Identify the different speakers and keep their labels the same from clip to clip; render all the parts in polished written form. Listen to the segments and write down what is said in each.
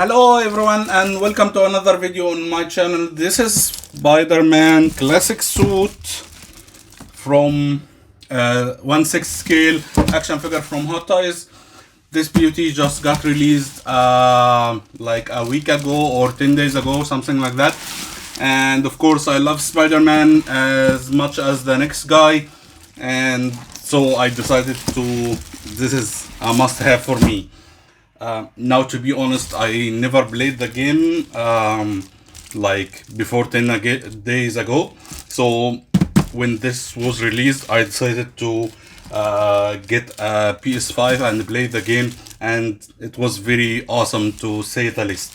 Speaker 1: Hello everyone and welcome to another video on my channel. This is Spider-Man classic suit from 1/6 scale action figure from Hot Toys. This beauty just got released like a week ago or 10 days ago, something like that. And of course I love Spider-Man as much as the next guy, and so I decided this is a must-have for me. Now, to be honest, I never played the game like before 10 days ago. So when this was released, I decided to get a PS5 and play the game, and it was very awesome to say the least.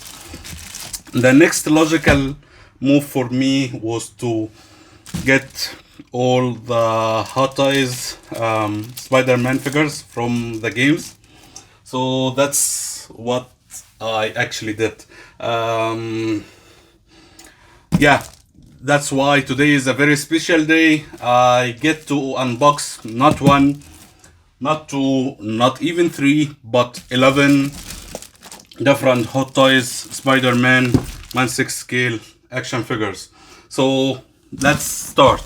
Speaker 1: The next logical move for me was to get all the Hot Toys Spider-Man figures from the games. So that's what I actually did. Yeah, that's why today is a very special day. I get to unbox not one, not two, not even three, but 11 different Hot Toys Spider-Man 1/6 scale action figures. So let's start.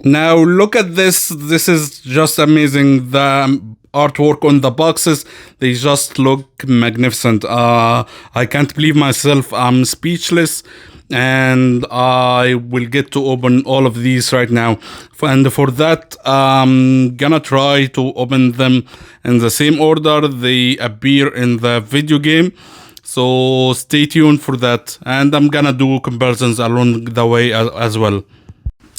Speaker 1: Now look at this. This is just amazing. The artwork on the boxes, they just look magnificent. I can't believe myself. I'm speechless, and I will get to open all of these right now. And for that, I'm gonna try to open them in the same order they appear in the video game. So stay tuned for that, and I'm gonna do comparisons along the way as well.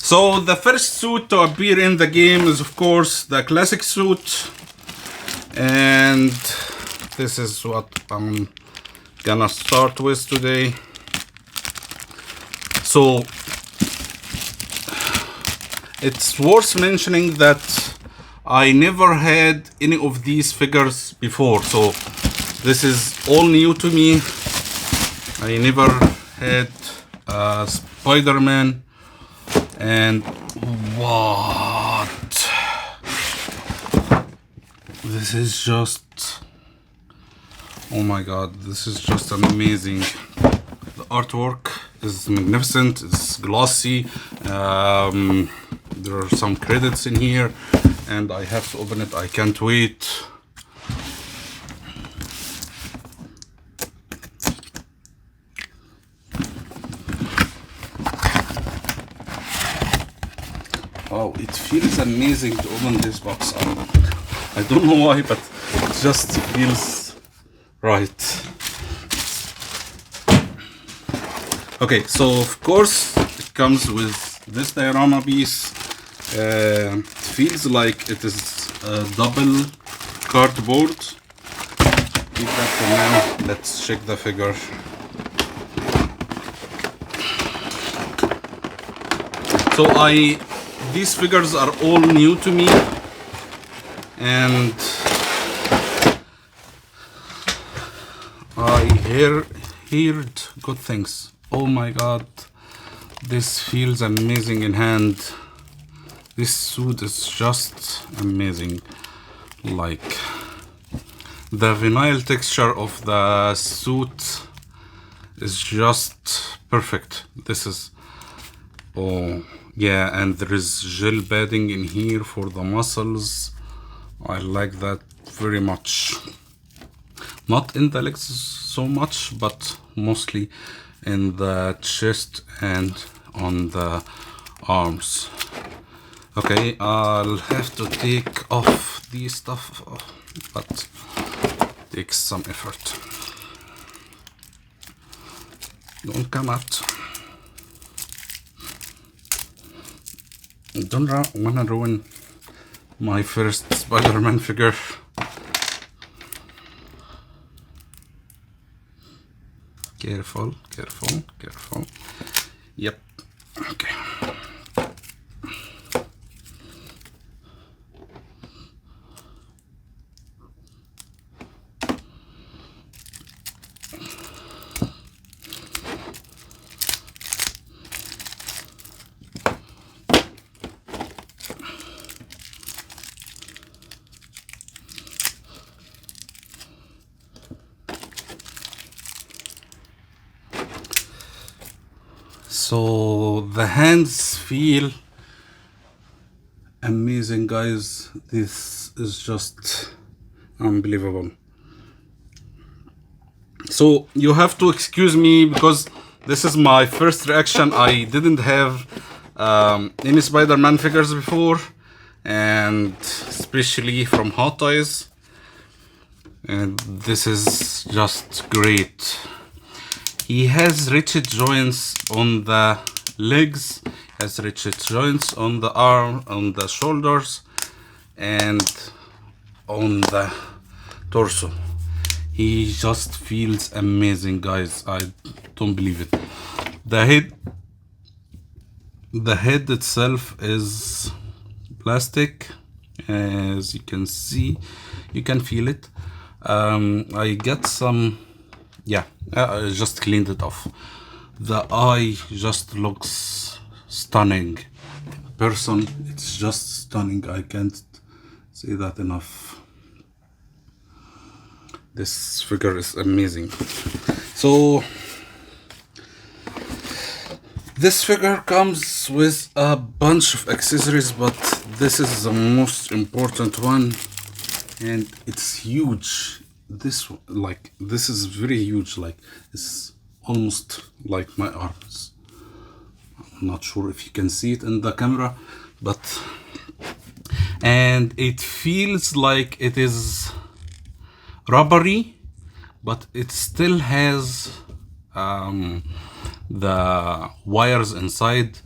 Speaker 1: So the first suit to appear in the game is of course the classic suit, and this is what I'm gonna start with today. So it's worth mentioning that I never had any of these figures before, so this is all new to me. I never had Spider-Man. And what? This is just, oh my god, this is just amazing. The artwork is magnificent, it's glossy. There are some credits in here, and I have to open it. I can't wait. Wow, it feels amazing to open this box. I don't know why, but it just feels right. Okay, so of course it comes with this diorama piece. It feels like it is a double cardboard. Keep that for now. Let's check the figure. So these figures are all new to me, and I heard good things. Oh my god, this feels amazing in hand. This suit is just amazing. Like, the vinyl texture of the suit is just perfect. This is, oh yeah, and there is gel padding in here for the muscles. I like that very much. Not in the legs so much, but mostly in the chest and on the arms. Okay, I'll have to take off this stuff, but it takes some effort. Don't come out. Don't wanna ruin my first Spider-Man figure. Careful, careful, careful. Yep. Okay. So the hands feel amazing, guys. This is just unbelievable. So you have to excuse me because this is my first reaction. I didn't have any Spider-Man figures before, and especially from Hot Toys, and this is just great. He has rigid joints on the legs, has rigid joints on the arm, on the shoulders, and on the torso. He just feels amazing, guys. I don't believe it. The head itself is plastic, as you can see. You can feel it. I get some, yeah, I just cleaned it off. The eye just looks stunning. In person, it's just stunning. I can't say that enough. This figure is amazing. So this figure comes with a bunch of accessories, but this is the most important one, and it's huge. This is very huge. Like, it's almost like my arms. I'm not sure if you can see it in the camera, but and it feels like it is rubbery, but it still has the wires inside,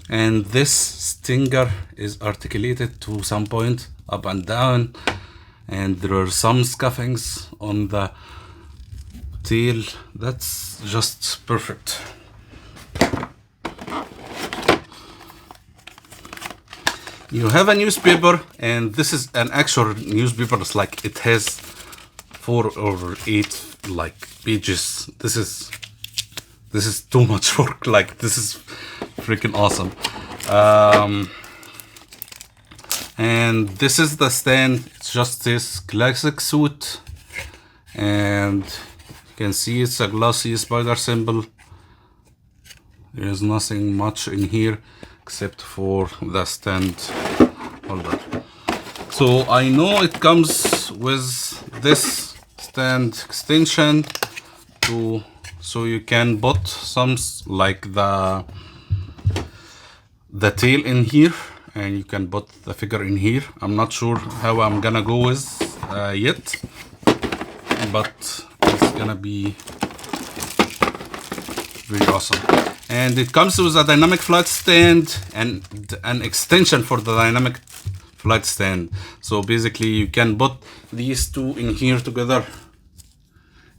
Speaker 1: and this stinger is articulated to some point up and down, and there are some scuffings on the tail. That's just perfect. You have a newspaper, and this is an actual newspaper. It's like it has 4 or 8 like pages. This is too much work. Like, this is freaking awesome. And this is the stand. It's just this classic suit, and you can see it's a glossy spider symbol. There is nothing much in here except for the stand holder. So I know it comes with this stand extension so you can put some like the tail in here. and you can put the figure in here. I'm not sure how I'm gonna go with yet, but it's gonna be very awesome. And it comes with a dynamic flight stand and an extension for the dynamic flight stand. So basically you can put these two in here together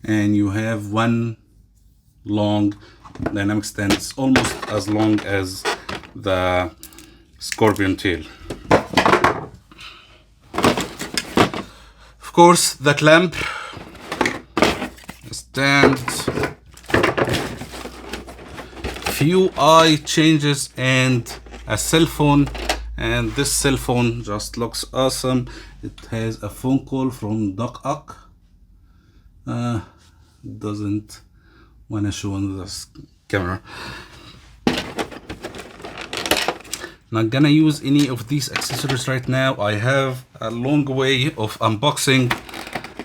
Speaker 1: and you have one long dynamic stand. It's almost as long as the scorpion tail. Of course, the clamp, stand, few eye changes, and a cell phone. And this cell phone just looks awesome. It has a phone call from Anti-Ock. Doesn't want to show on this camera. Not gonna use any of these accessories right now. I have a long way of unboxing,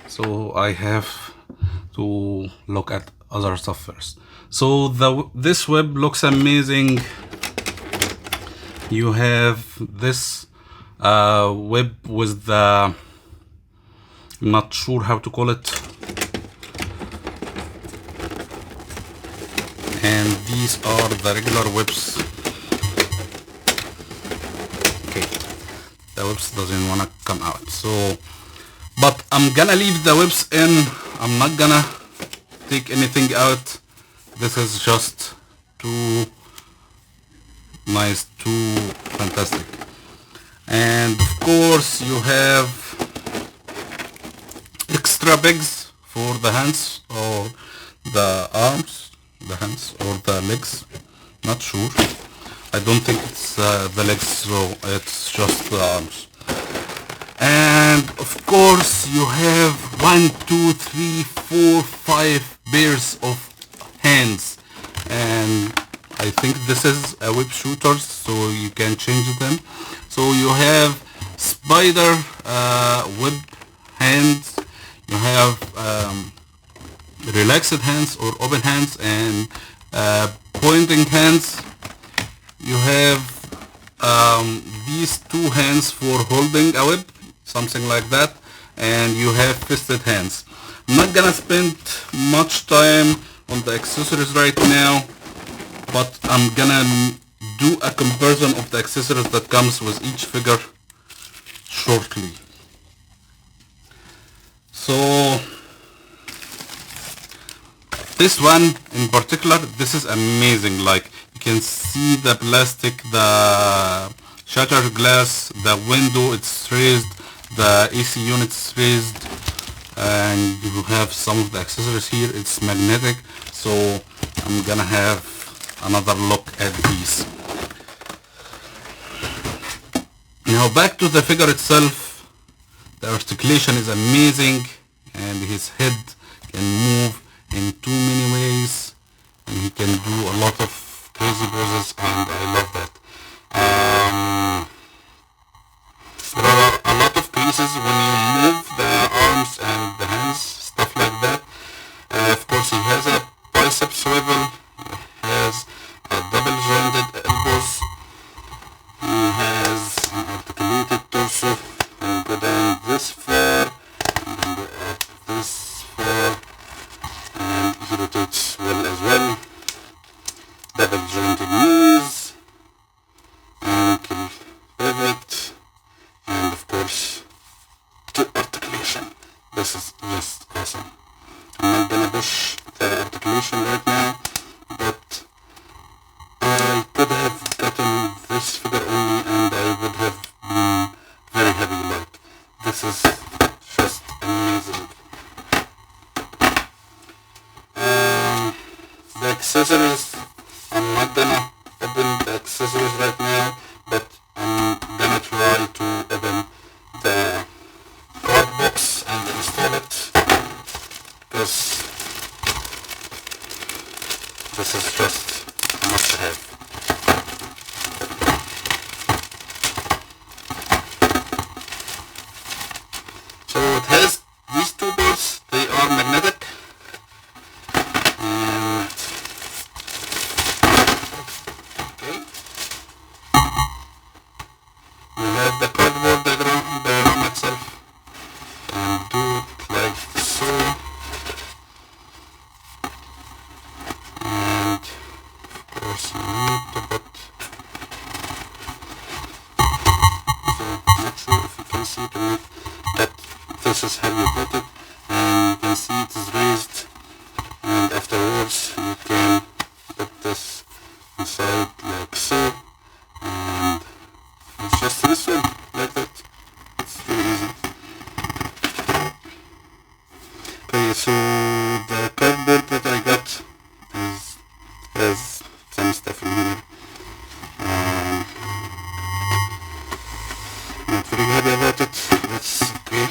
Speaker 1: so I have to look at other stuff first. So this web looks amazing. You have this web with the, I'm not sure how to call it, and these are the regular webs. Okay, the webs doesn't want to come out, so but I'm gonna leave the webs in. I'm not gonna take anything out. This is just too nice, too fantastic. And of course you have extra pegs for the hands or the arms, the hands or the legs, not sure. I don't think it's the legs, so it's just the arms. And of course you have 1, 2, 3, 4, 5 pairs of hands, and I think this is a web shooter, so you can change them. So you have spider web hands, you have relaxed hands or open hands, and pointing hands. You have these two hands for holding a web, something like that, and you have fisted hands. I'm not gonna spend much time on the accessories right now, but I'm gonna do a comparison of the accessories that comes with each figure shortly. So this one in particular, this is amazing. Like, you can see the plastic, the shattered glass, the window, it's raised, the AC unit's raised, and you have some of the accessories here. It's magnetic, so I'm gonna have another look at these. Now back to the figure itself. The articulation is amazing, and his head can move in too many ways, and he can do a lot of crazy poses, and I love that. There are a lot of creases when you move the arms and the hands, stuff like that. Of course, he has a bicep swivel, he has a double jointed elbows, he has an articulated torso, and go down this far, and go up this far, and he rotates well as well. Double jointed knees, ankle pivot, and of course the articulation. This is just awesome. I'm not gonna push the articulation right now, but I could have gotten this figure only and I would have been very happy. Like, this is just amazing. The accessories, I'm not gonna open the accessories right now, but I'm gonna try to open the card box and install it, because this is just a must have. So it has these two boards, they are magnetic, and okay.
Speaker 2: has some stuff in here. Not very happy about it. That's okay.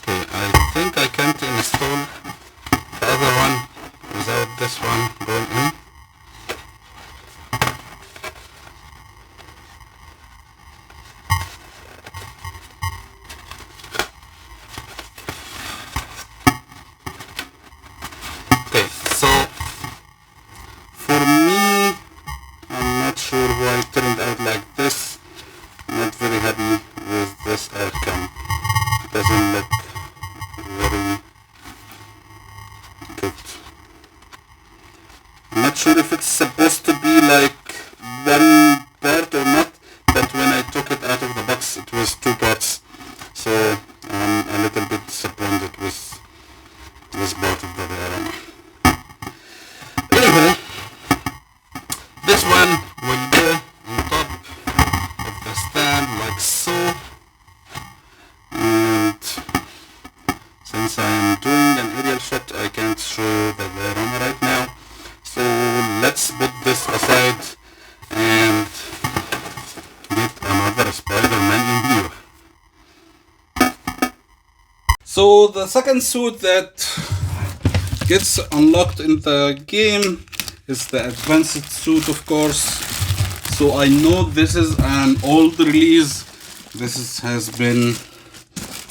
Speaker 2: Okay, I think I can't install the other one without this one going in. Okay, so for me, I'm not sure why it turned out like this. I'm not very happy with this outcome. It doesn't look very good. I'm not sure if it's supposed to be like one part or not, but when I took it out of the box it was two parts. So I'm a little bit disappointed with this part of the diorama. Anyway, this one will go on top of the stand like so, and since I am doing an aerial shot I can't show the diorama right now, so let's put this aside and get another Spider-Man in here.
Speaker 1: So the second suit that gets unlocked in the game is the advanced suit, of course. So I know this is an old release. Has been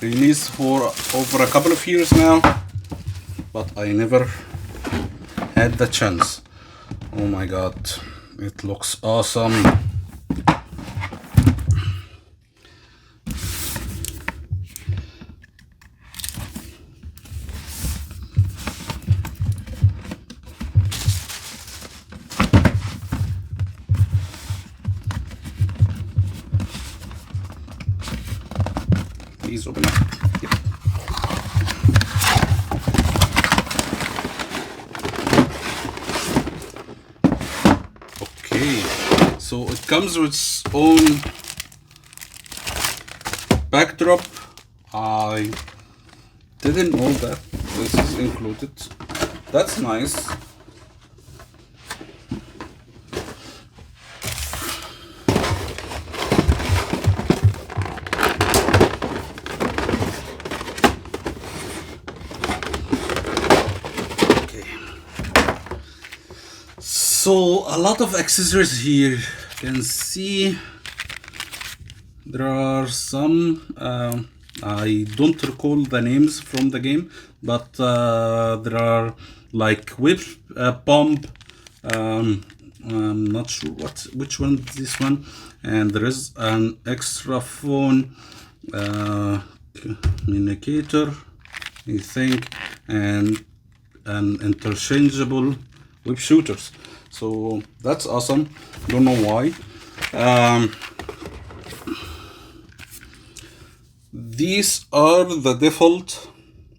Speaker 1: released for over a couple of years now, but I never had the chance. Oh my god, it looks awesome. Please open up. Yep. Okay, so it comes with its own backdrop. I didn't know that this is included. That's nice. So a lot of accessories here. You can see there are some, I don't recall the names from the game, but there are like whip, pump, I'm not sure which one is this one, and there is an extra phone, communicator, I think, and an interchangeable whip shooters. So that's awesome. Don't know why. These are the default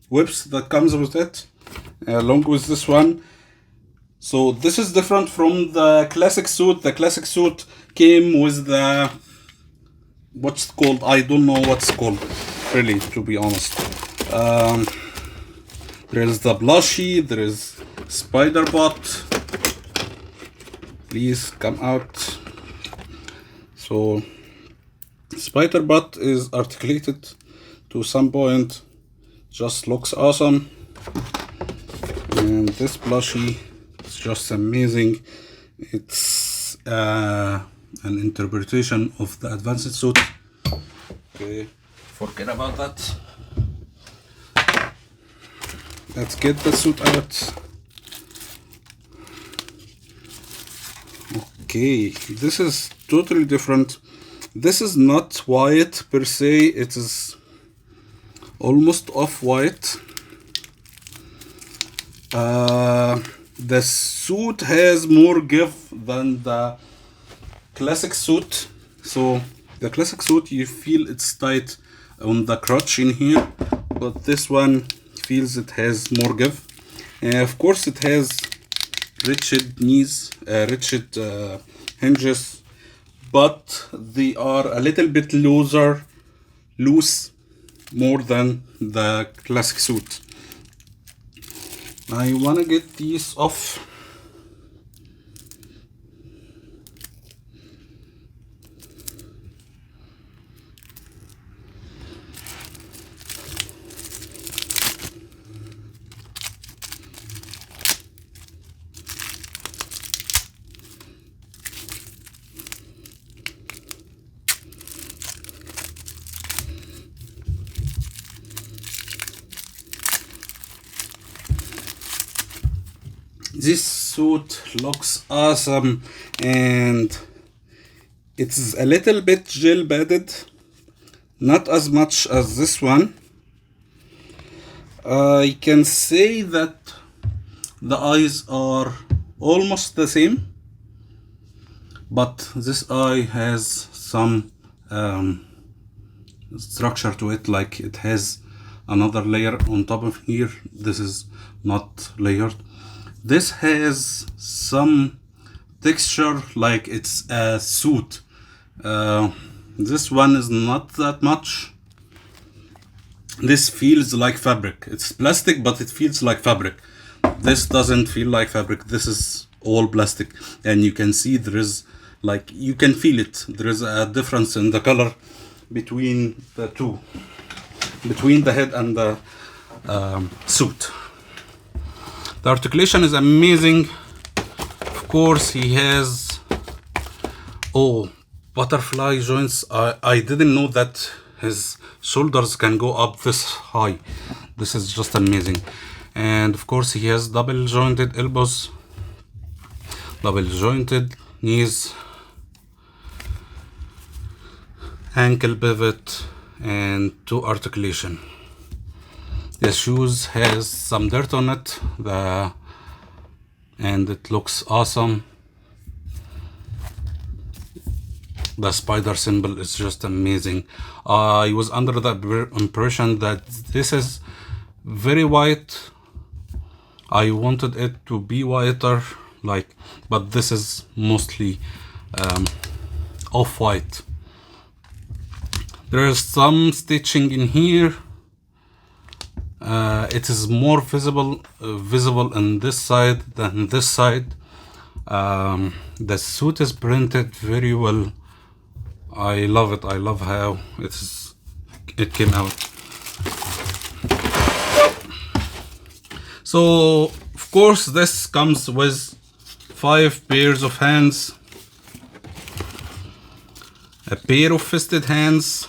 Speaker 1: whips that comes with it, along with this one. So this is different from the classic suit. The classic suit came with the, what's it called? I don't know what's called, really, to be honest. There is the plushie, there is Spider-Bot. Please come out. So Spider-Bot is articulated to some point, just looks awesome, and this plushie is just amazing. It's an interpretation of the advanced suit. Okay, forget about that. Let's get the suit out. Okay, this is totally different. This is not white per se, it is almost off-white. The suit has more give than the classic suit. So the classic suit, you feel it's tight on the crotch in here, but this one feels it has more give. Of course it has rigid knees, rigid hinges, but they are a little bit loose more than the classic suit. I wanna get these off. This suit looks awesome, and it's a little bit gel padded, not as much as this one. I can say that the eyes are almost the same, but this eye has some structure to it, like it has another layer on top of here. This is not layered. This has some texture, like it's a suit. This one is not that much. This feels like fabric. It's plastic, but it feels like fabric. This doesn't feel like fabric. This is all plastic, and you can see there is, like, you can feel it. There is a difference in the color between the two, between the head and the suit. The articulation is amazing. Of course, he has butterfly joints. I didn't know that his shoulders can go up this high. This is just amazing. And of course, he has double jointed elbows, double jointed knees, ankle pivot, and two articulation. The shoes has some dirt on it, and it looks awesome. The spider symbol is just amazing. I was under the impression that this is very white. I wanted it to be whiter, but this is mostly off-white. There is some stitching in here. It is more visible on this side than this side. The suit is printed very well. I love it. I love how it came out. So of course this comes with 5 pairs of hands, a pair of fisted hands,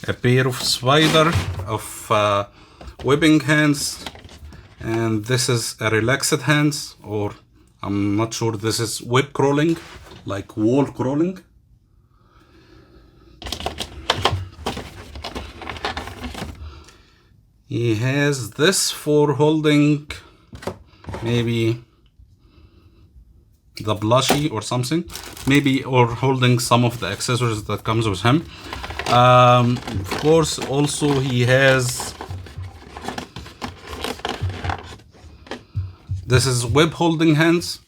Speaker 1: a pair of whipping hands, and this is a relaxed hands, or I'm not sure, this is web crawling, like wall crawling. He has this for holding maybe the blushy or something, maybe, or holding some of the accessories that comes with him. Of course, also he has, this is web holding hands,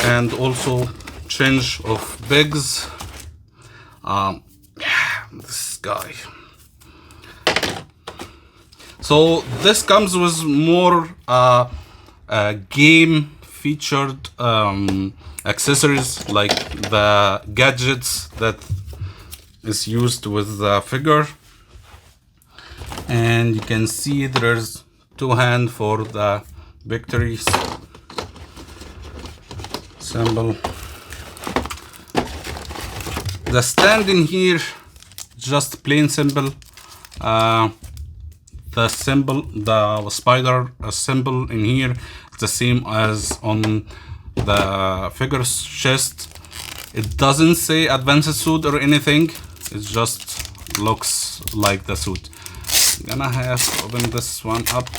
Speaker 1: and also change of pegs. This guy. So this comes with more game featured accessories, like the gadgets that is used with the figure. And you can see there's 2 hands for the victory symbol. The stand in here, just plain symbol. The symbol, the spider symbol in here is the same as on the figure's chest. It doesn't say advanced suit or anything. It just looks like the suit. I'm gonna have to open this one up.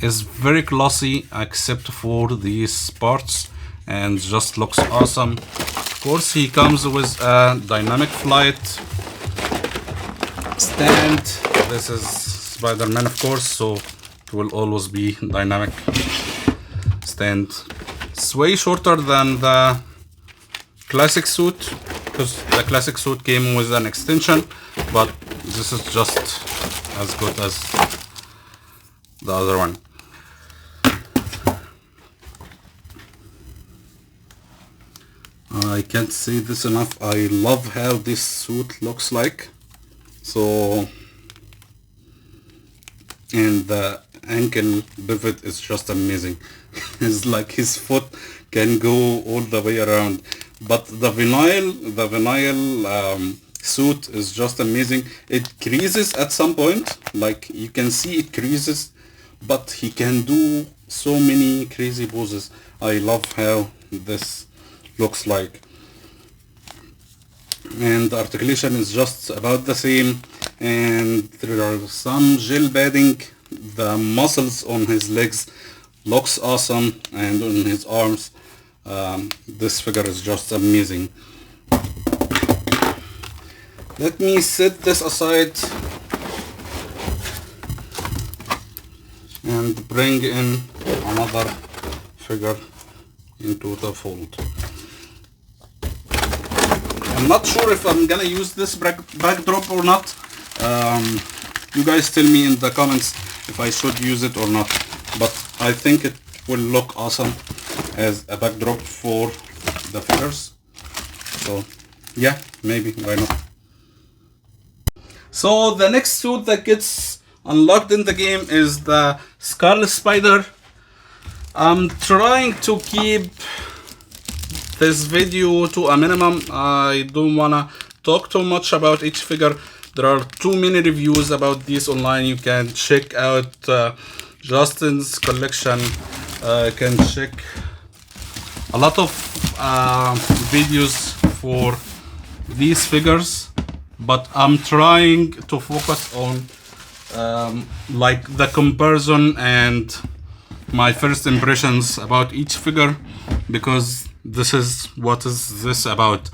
Speaker 1: It's very glossy except for these parts, and just looks awesome. Of course, he comes with a dynamic flight stand. This is Spider-Man, of course, so it will always be dynamic stand. It's way shorter than the classic suit. because the classic suit came with an extension, but this is just as good as the other one. I can't say this enough. I love how this suit looks like. So, and the ankle pivot is just amazing. It's like his foot can go all the way around. But the vinyl suit is just amazing. It creases at some point, like you can see it creases, but he can do so many crazy poses. I love how this looks like. And the articulation is just about the same, and there are some gel padding. The muscles on his legs looks awesome, and on his arms. This figure is just amazing. Let me set this aside and bring in another figure into the fold. I'm not sure if I'm gonna use this backdrop or not. You guys tell me in the comments if I should use it or not, but I think it will look awesome as a backdrop for the figures. So yeah, maybe, why not? So the next suit that gets unlocked in the game is the Scarlet Spider. I'm trying to keep this video to a minimum. I don't wanna talk too much about each figure. There are too many reviews about these online. You can check out Justin's collection. You can check a lot of videos for these figures, but I'm trying to focus on like the comparison and my first impressions about each figure, because this is what is this about.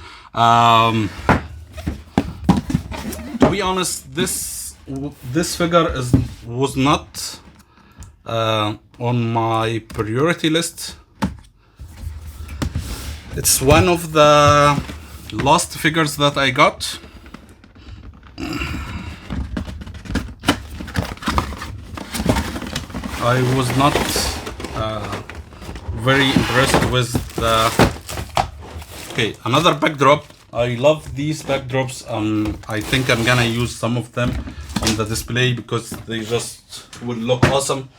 Speaker 1: To be honest, this figure was not on my priority list. It's one of the last figures that I got. I was not very impressed with the... Okay, another backdrop. I love these backdrops. I think I'm gonna use some of them on the display because they just will look awesome.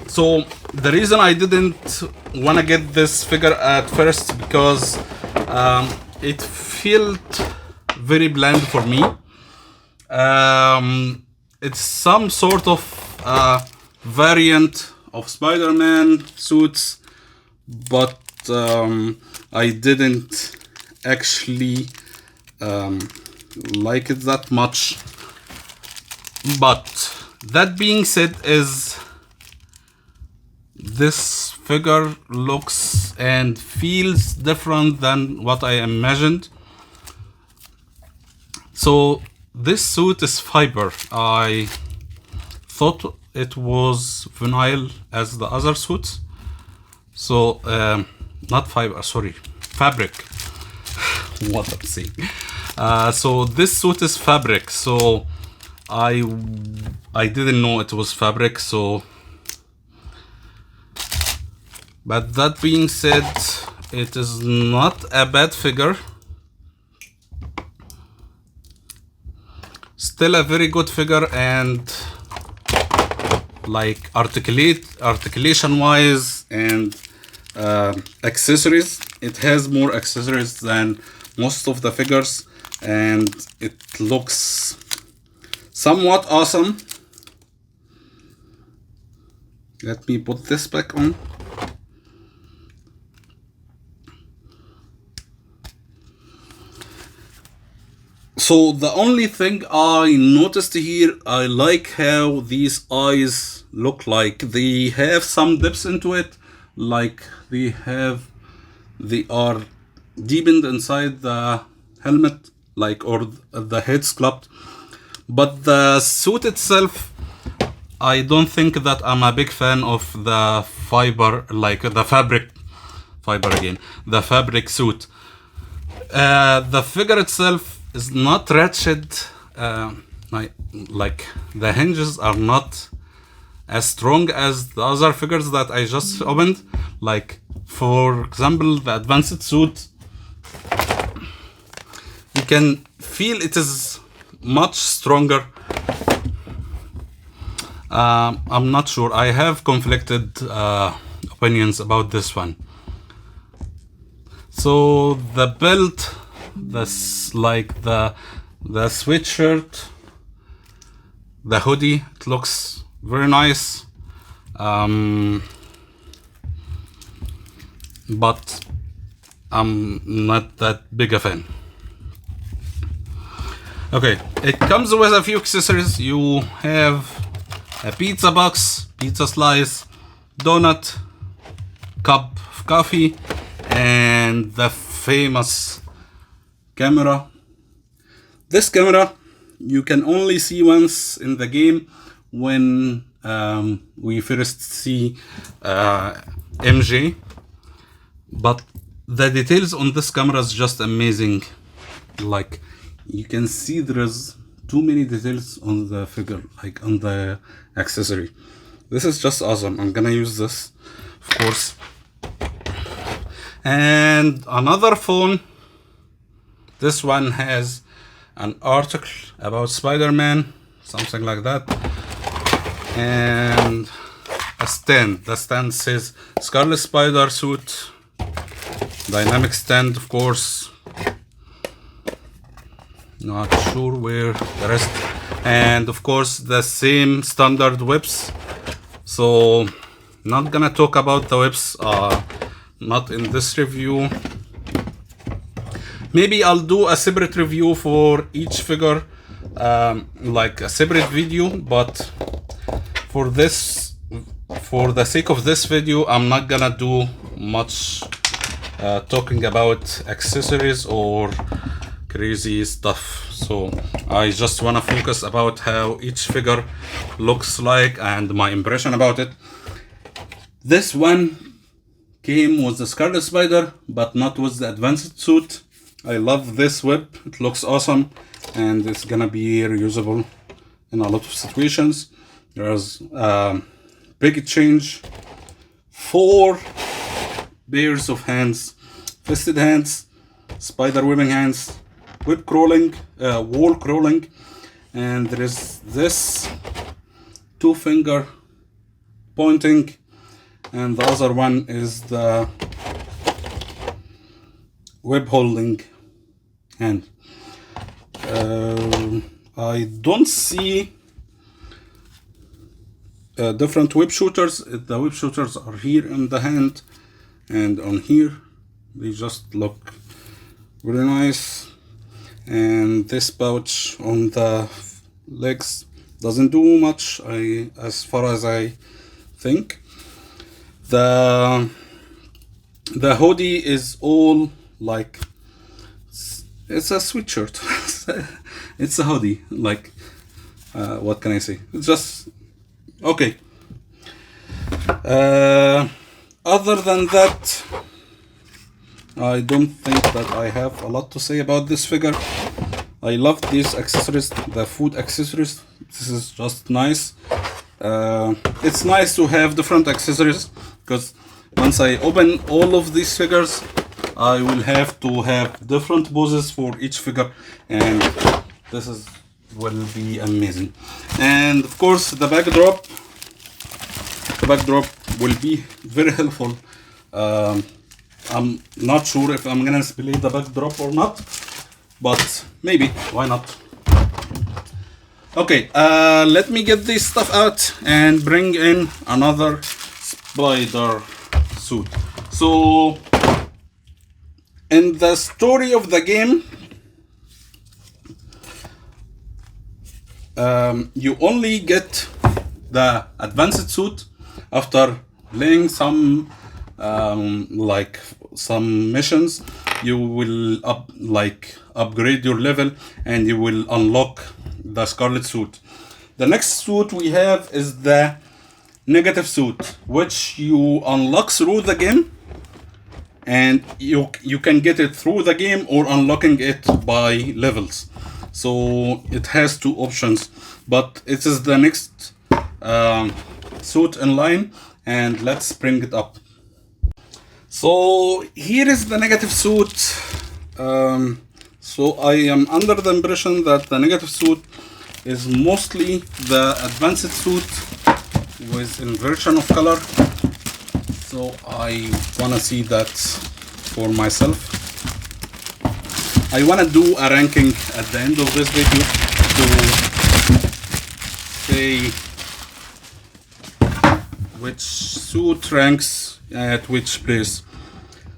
Speaker 1: So the reason I didn't want to get this figure at first, because it felt very bland for me. It's some sort of variant of Spider-Man suits, but I didn't actually like it that much. But that being said, this figure looks and feels different than what I imagined. So this suit is fiber. I thought it was vinyl as the other suits. So not fiber, sorry, fabric. What I'm saying. So this suit is fabric. So I didn't know it was fabric. So, but that being said, it is not a bad figure. Still a very good figure, and like articulation wise and accessories, it has more accessories than most of the figures, and it looks somewhat awesome. Let me put this back on. So the only thing I noticed here, I like how these eyes look like. They have some dips into it, like they are deepened inside the helmet, like, or the head sculpt. But the suit itself, I don't think that I'm a big fan of the fiber, like the fabric suit. The figure itself is not ratchet. Like the hinges are not as strong as the other figures that I just opened. Like for example, the advanced suit, you can feel it is much stronger. I'm not sure. I have conflicted opinions about this one. So the belt, this like the sweatshirt, the hoodie, it looks very nice. But I'm not that big a fan. Okay, it comes with a few accessories. You have a pizza box, pizza slice, donut, cup of coffee, and the famous camera. This camera you can only see once in the game when we first see MJ, but the details on this camera is just amazing. Like you can see there is too many details on the figure, like on the accessory. This is just awesome. I'm gonna use this, of course. And another phone. This one has an article about Spider-Man, something like that, and a stand. The stand says Scarlet Spider suit, dynamic stand, of course. Not sure where the rest, and of course the same standard whips. So not gonna talk about the whips, not in this review. Maybe I'll do a separate review for each figure, like a separate video, but for this, for the sake of this video, I'm not gonna do much talking about accessories or crazy stuff. So I just want to focus about how each figure looks like and my impression about it. This one came with the Scarlet Spider, but not with the advanced suit. I love this whip. It looks awesome, and it's gonna be reusable in a lot of situations. There's big change, 4 pairs of hands, fisted hands, spider webbing hands, whip crawling, wall crawling, and there is this 2-finger pointing, and the other one is the web holding hand. I don't see different whip shooters. The whip shooters are here in the hand and on here. They just look really nice. And this pouch on the legs doesn't do much, as far as I think. The hoodie is all like, it's a sweatshirt. It's a hoodie, like what can I say? It's just okay. Other than that, I don't think that I have a lot to say about this figure. I love these accessories, the food accessories. This is just nice. It's nice to have different accessories, because once I open all of these figures, I will have to have different poses for each figure, and this will be amazing. And of course the backdrop will be very helpful. I'm not sure if I'm gonna display the backdrop or not, but maybe, why not? Okay, let me get this stuff out and bring in another spider suit. So in the story of the game, you only get the advanced suit after playing some like some missions. You will upgrade your level and you will unlock the Scarlet suit. The next suit we have is the negative suit, which you unlock through the game, and you can get it through the game or unlocking it by levels. So it has two options, but it is the next suit in line, and let's bring it up. So here is the negative suit. So I am under the impression that the negative suit is mostly the advanced suit with inversion of color. So I wanna see that for myself. I wanna do a ranking at the end of this video to say which suit ranks at which place.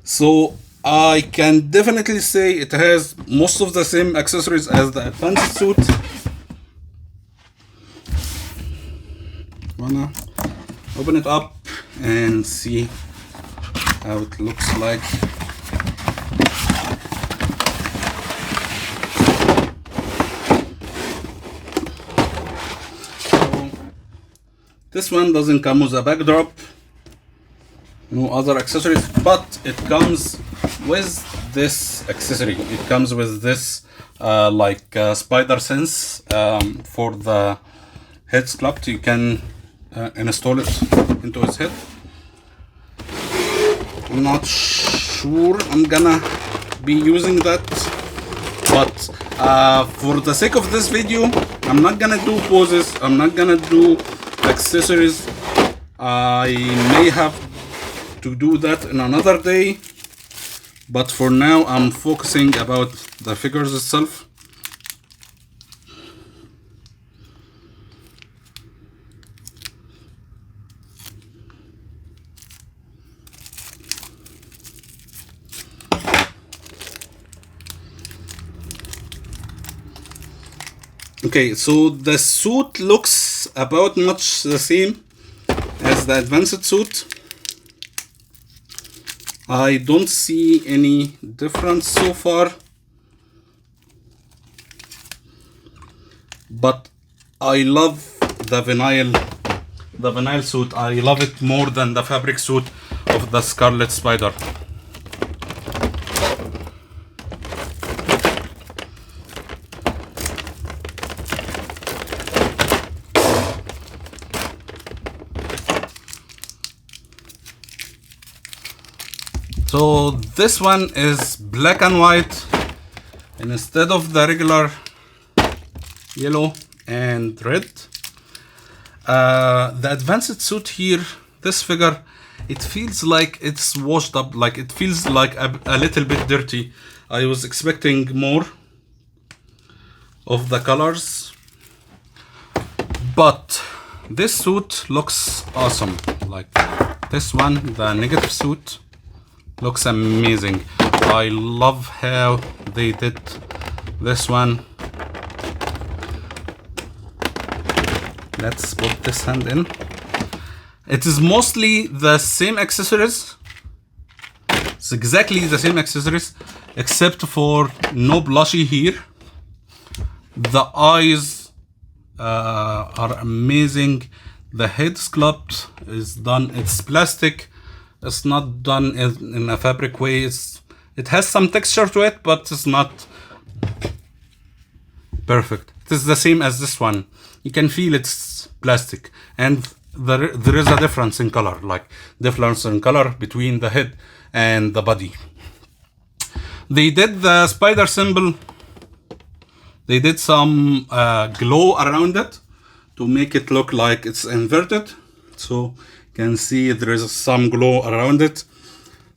Speaker 1: So I can definitely say it has most of the same accessories as the advanced suit. Wanna open it up and see how it looks like. So this one doesn't come with a backdrop, no other accessories, but it comes with this accessory. It comes with this spider sense for the Headsculpt. You can install it into his head. I'm not sure I'm gonna be using that, but for the sake of this video, I'm not gonna do poses, I'm not gonna do accessories. I may have to do that in another day, but for now I'm focusing about the figures itself. Okay, so the suit looks about much the same as the advanced suit. I don't see any difference so far, but I love the vinyl suit. I love it more than the fabric suit of the Scarlet Spider. So this one is black and white, and instead of the regular yellow and red. The advanced suit here, this figure, it feels like it's washed up, like it feels like a little bit dirty. I was expecting more of the colors, but this suit looks awesome. Like this one, the negative suit, looks amazing. I love how they did this one. Let's put this hand in. It is mostly the same accessories. It's exactly the same accessories, except for no blushy here. The eyes are amazing. The head sculpt is done. It's plastic. It's not done in a fabric way. It has some texture to it, but it's not perfect. It is the same as this one. You can feel it's plastic, and there is a difference in color, like difference in color between the head and the body. They did the spider symbol. They did some glow around it to make it look like it's inverted. So can see there is some glow around it.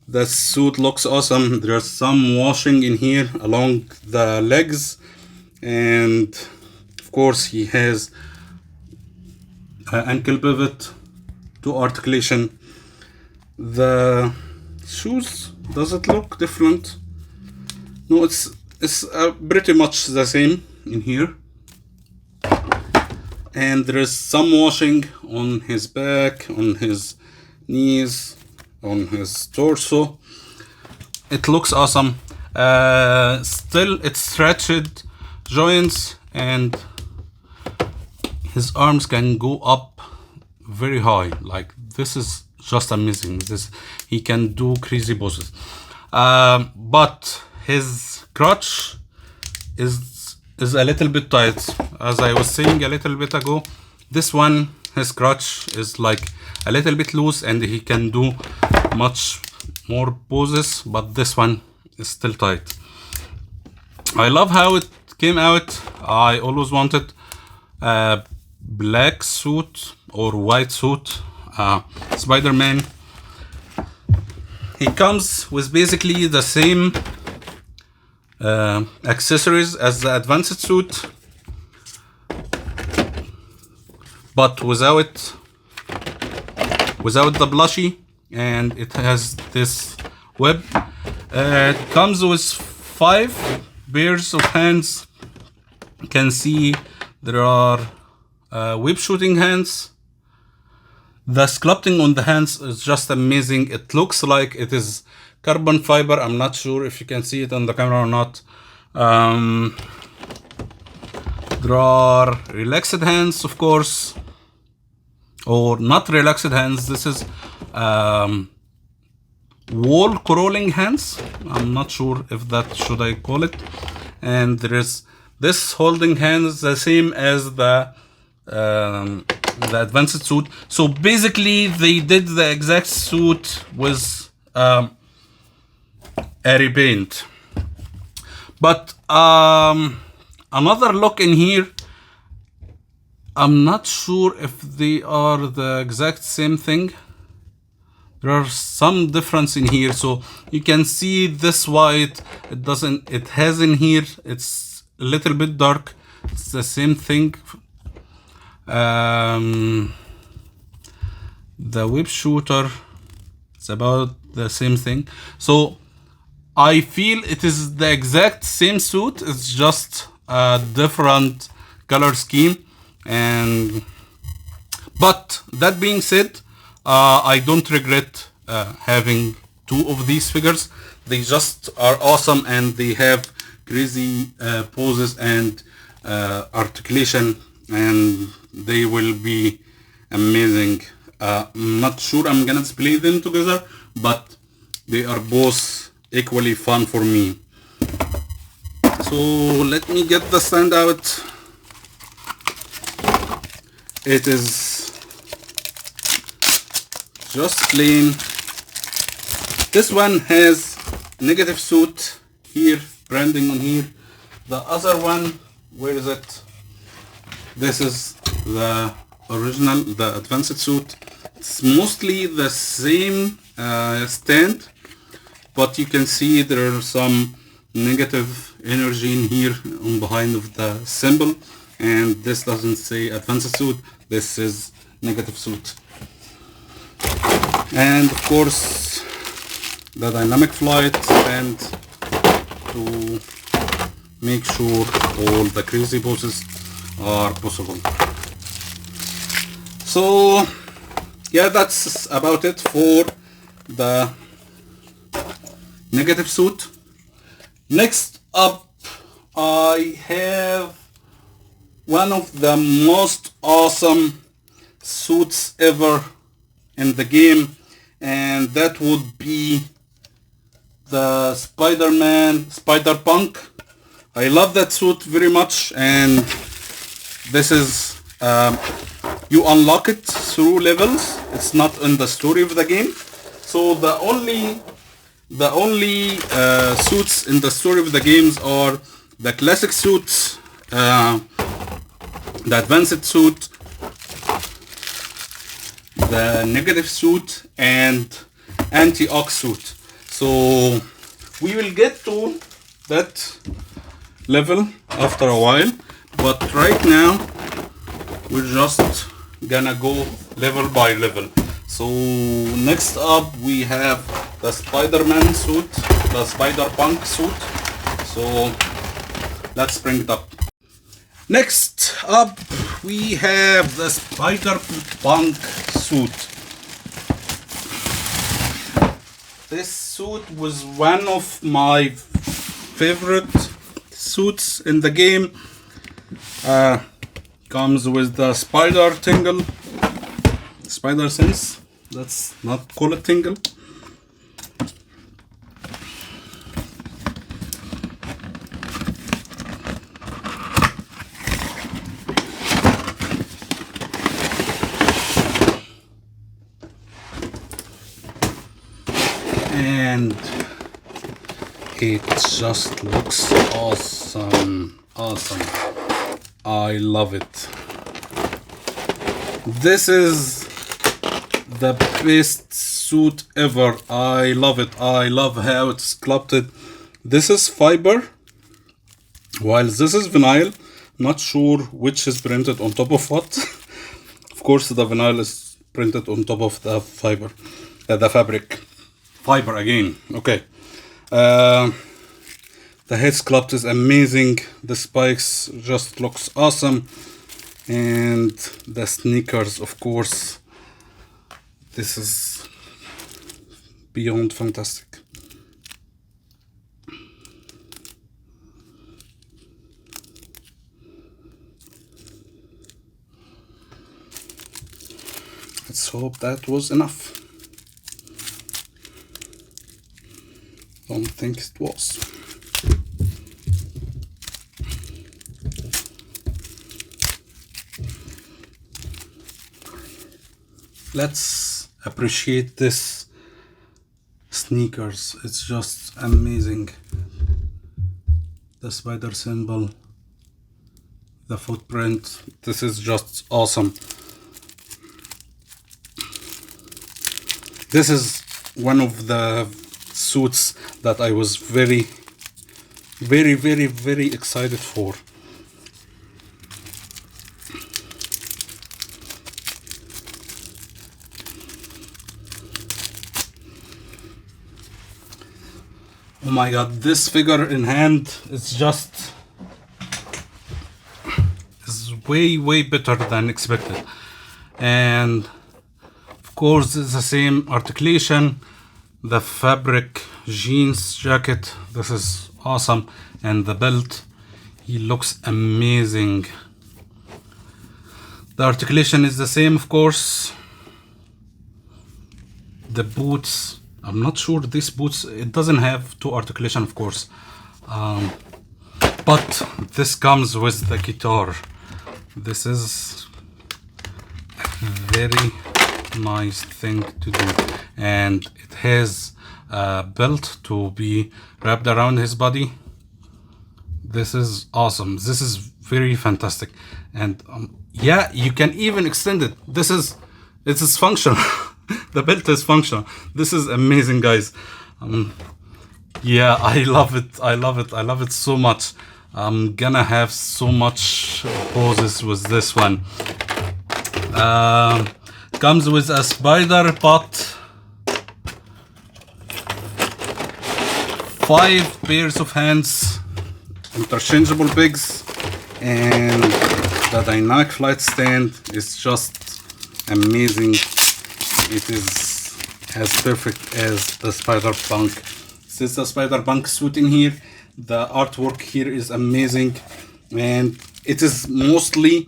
Speaker 1: The suit looks awesome. There's some washing in here along the legs, and of course he has ankle pivot to articulation. The shoes, does it look different? No, it's pretty much the same in here. And there is some washing on his back, on his knees, on his torso. It looks awesome. Still, it's stretched joints, and his arms can go up very high. Like this is just amazing. He can do crazy poses. But his crotch is a little bit tight. As I was saying a little bit ago, this one, his crotch is like a little bit loose and he can do much more poses, but this one is still tight. I love how it came out. I always wanted a black suit or white suit Spider-Man. He comes with basically the same accessories as the advanced suit, but without the blushy, and it has this web. It comes with 5 pairs of hands. You can see there are web shooting hands. The sculpting on the hands is just amazing. It looks like it is carbon fiber. I'm not sure if you can see it on the camera or not. There are relaxed hands, of course, or not relaxed hands. This is wall crawling hands. I'm not sure if that should I call it. And there is this holding hands, the same as the advanced suit. So basically they did the exact suit with a repaint. But another look in here, I'm not sure if they are the exact same thing. There are some difference in here. So you can see this white, it has in here, it's a little bit dark. It's the same thing. The web shooter, it's about the same thing. So I feel it is the exact same suit. It's just a different color scheme. But that being said, I don't regret having 2 of these figures. They just are awesome, and they have crazy poses and articulation, and they will be amazing. I'm not sure I'm gonna display them together, but they are both equally fun for me. So let me get the stand out. It is just plain. This one has negative suit here, branding on here. The other one, where is it? This is the original, the advanced suit. It's mostly the same stand, but you can see there are some negative energy in here on behind of the symbol, and this doesn't say advanced suit, this is negative suit. And of course the dynamic flight stand to make sure all the crazy poses are possible. So yeah, that's about it for the negative suit. Next up, I have one of the most awesome suits ever in the game, and that would be the Spider-Punk. I love that suit very much, and this is you unlock it through levels. It's not in the story of the game. So the only suits in the story of the games are the classic suits, the advanced suit, the negative suit, and Anti-Ock suit. So we will get to that level after a while, but right now we're just gonna go level by level. So next up we have the Spider-Man suit, the Spider-Punk suit. So let's bring it up. Next up we have the Spider-Punk suit. This suit was one of my favorite suits in the game. Comes with the spider tingle, spider sense, Let's not call it tingle. And it just looks awesome. Awesome. I love it. This is the best suit ever. I love it. I love how it's sculpted. This is fiber, while this is vinyl. Not sure which is printed on top of what. Of course, the vinyl is printed on top of the fiber, the fabric. Fiber again. Okay. The head sculpt is amazing. The spikes just looks awesome, and the sneakers, of course. This is beyond fantastic. Let's hope that was enough. Don't think it was. Let's appreciate this sneakers. It's just amazing. The spider symbol, the footprint. This is just awesome. This is one of the suits that I was very excited for. Oh my god, this figure in hand is just way better than expected. And of course it's the same articulation, the fabric jeans jacket. This is awesome. And the belt, he looks amazing. The articulation is the same, of course. The boots, I'm not sure these boots, it doesn't have two articulation, of course, but this comes with the guitar. This is a very nice thing to do, and it has a belt to be wrapped around his body. This is awesome. This is very fantastic. And yeah, you can even extend it. This is, it is functional. The belt is functional. This is amazing, guys. Yeah, I love it. I love it. I love it so much. I'm gonna have so much poses with this one. Comes with a spider pot, 5 pairs of hands, interchangeable pegs, and the dynamic flight stand is just amazing. It is as perfect as the Spider-Punk. This is the Spider-Punk suit in here. The artwork here is amazing, and it is mostly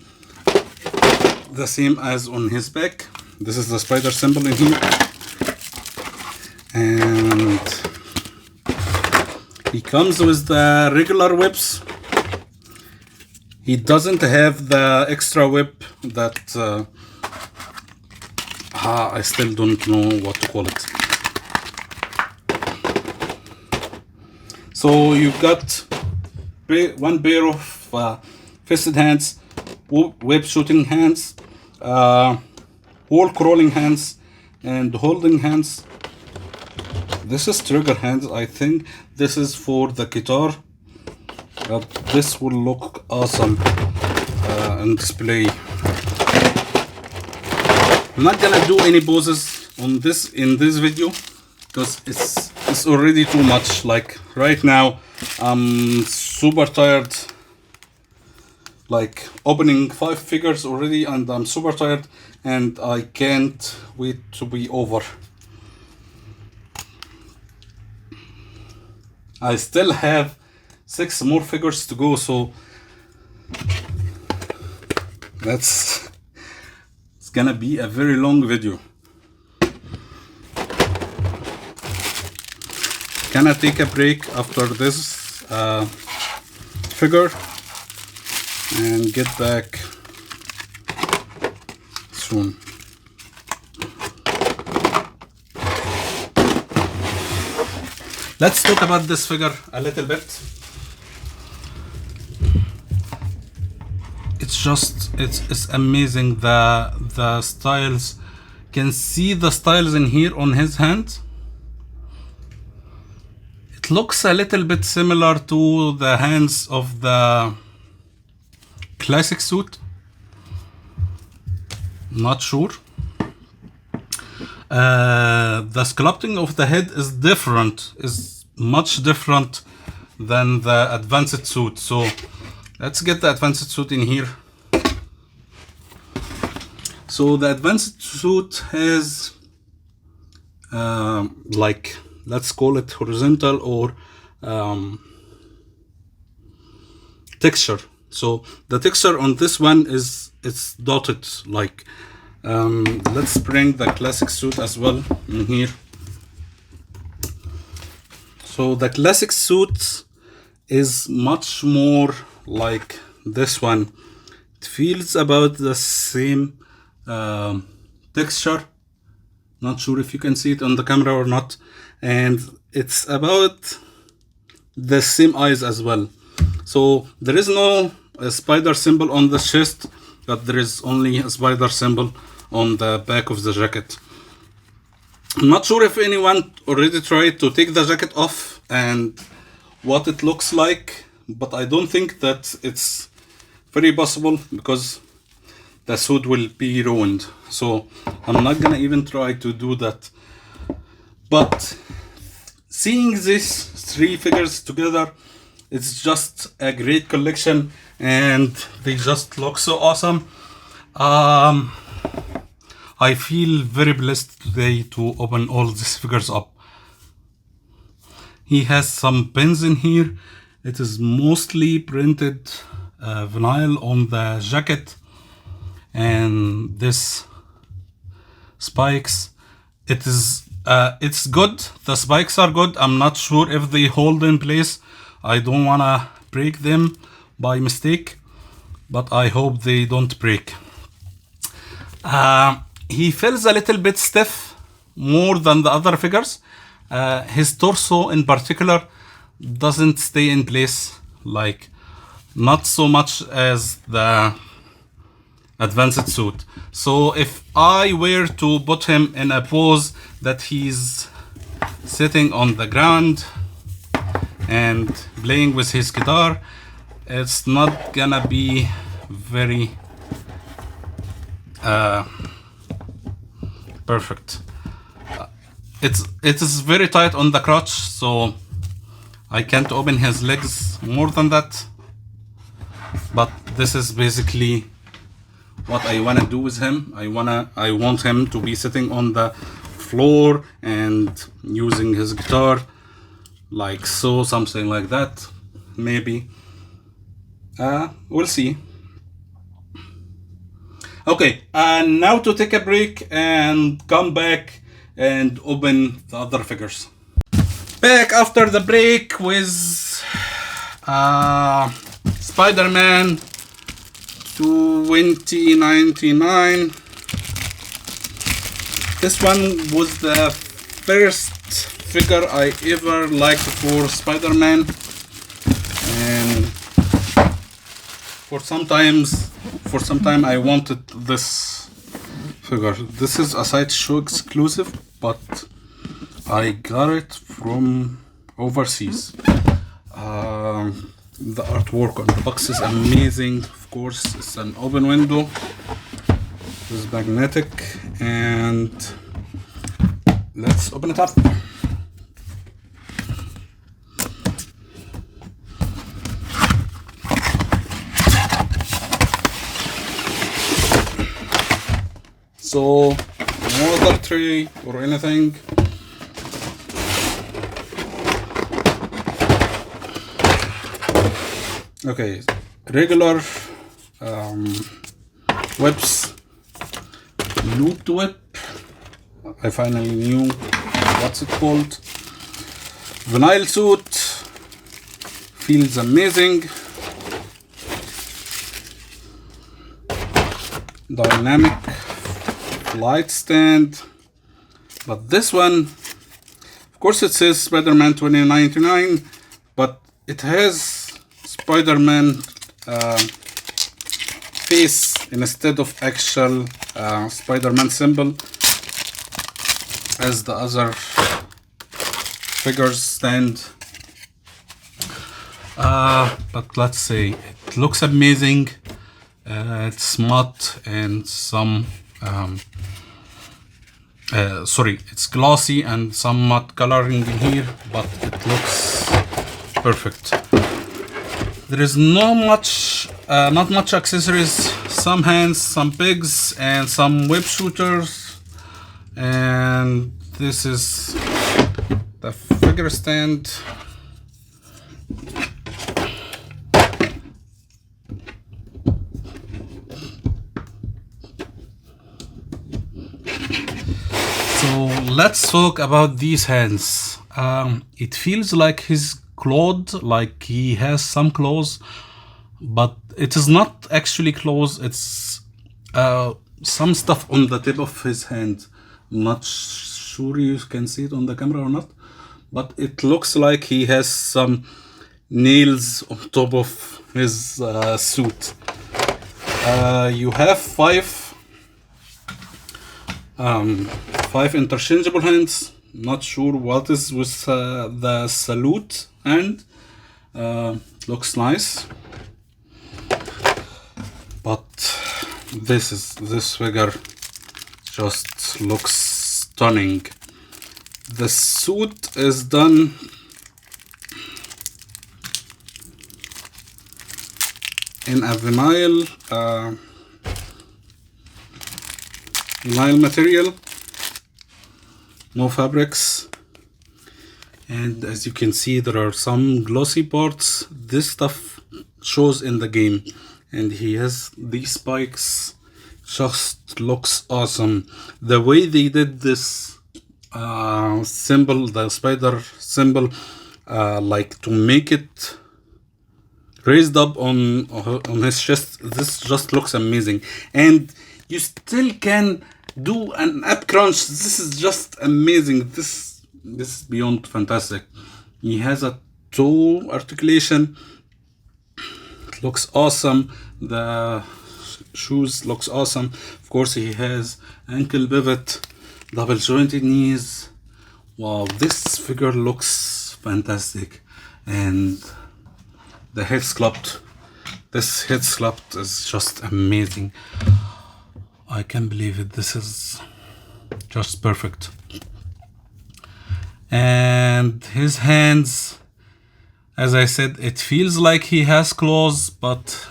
Speaker 1: the same as on his back. This is the spider symbol in here, and he comes with the regular whips. He doesn't have the extra whip that I still don't know what to call it. So you've got one pair of fisted hands, web shooting hands, wall crawling hands, and holding hands. This is trigger hands. I think this is for the guitar. But this will look awesome on display. I'm not gonna do any poses on this in this video because it's already too much. Like right now I'm super tired, like opening 5 figures already, and I'm super tired and I can't wait to be over. I still have 6 more figures to go, so it's gonna be a very long video. gonna take a break after this figure and get back soon. Let's talk about this figure a little bit. It's amazing, the styles. Can see the styles in here on his hand. It looks a little bit similar to the hands of the classic suit. Not sure. The sculpting of the head is different, is much different than the advanced suit. So let's get the advanced suit in here. So the advanced suit has like, let's call it horizontal or texture. So the texture on this one is, it's dotted like. Let's bring the classic suit as well in here. So the classic suit is much more like this one. It feels about the same texture. Not sure if you can see it on the camera or not. And it's about the same eyes as well. So there is no spider symbol on the chest, but there is only a spider symbol on the back of the jacket. I'm not sure if anyone already tried to take the jacket off and what it looks like, but I don't think that it's very possible because the suit will be ruined. So I'm not gonna even try to do that. But seeing these three figures together, it's just a great collection and they just look so awesome. I feel very blessed today to open all these figures up. He has some pins in here. It is mostly printed vinyl on the jacket, and this spikes. It's good. The spikes are good. I'm not sure if they hold in place. I don't wanna break them by mistake, but I hope they don't break. He feels a little bit stiff, more than the other figures. His torso in particular doesn't stay in place, like not so much as the advanced suit. So if I were to put him in a pose that he's sitting on the ground and playing with his guitar, it's not gonna be very perfect. It is very tight on the crotch, so I can't open his legs more than that. But this is basically what I wanna do with him. I want him to be sitting on the floor and using his guitar, like so, something like that, maybe. We'll see. Okay, and now to take a break and come back and open the other figures. Back after the break with Spider-Man 2099. This one was the first figure I ever liked for Spider-Man, and for some time I wanted this figure. This is a sideshow exclusive, but I got it from overseas. The artwork on the box is amazing. Of course, it's an open window. It's magnetic, and let's open it up. So, no other tray or anything. Okay, regular whips, looped whip. I finally knew what's it called. Vinyl suit feels amazing. Dynamic light stand, but this one, of course, it says Spider-Man 2099, but it has Spider-Man face instead of actual Spider-Man symbol as the other figures stand. But let's say it looks amazing. It's matte and some it's glossy and some matte coloring in here, but it looks perfect. There is not much accessories. Some hands, some pigs, and some web shooters. And this is the figure stand. So let's talk about these hands. It feels like his clawed, like he has some claws, but it is not actually claws. It's some stuff on the tip of his hand. I'm not sure you can see it on the camera or not, but it looks like he has some nails on top of his suit. You have five interchangeable hands. Not sure what is with the salute hand. Looks nice, but this figure just looks stunning. The suit is done in a vinyl material, no fabrics, and as you can see there are some glossy parts. This stuff shows in the game, and he has these spikes. Just looks awesome. The way they did this symbol, the spider symbol, like to make it raised up on his chest, this just looks amazing. And you still can do an ab crunch. This is just amazing. This is beyond fantastic. He has a toe articulation. It looks awesome. The shoes looks awesome. Of course, he has ankle pivot, double jointed knees. Wow, this figure looks fantastic. And the head sculpt, this head sculpt is just amazing. I can't believe it. This is just perfect. And his hands, as I said, it feels like he has claws, but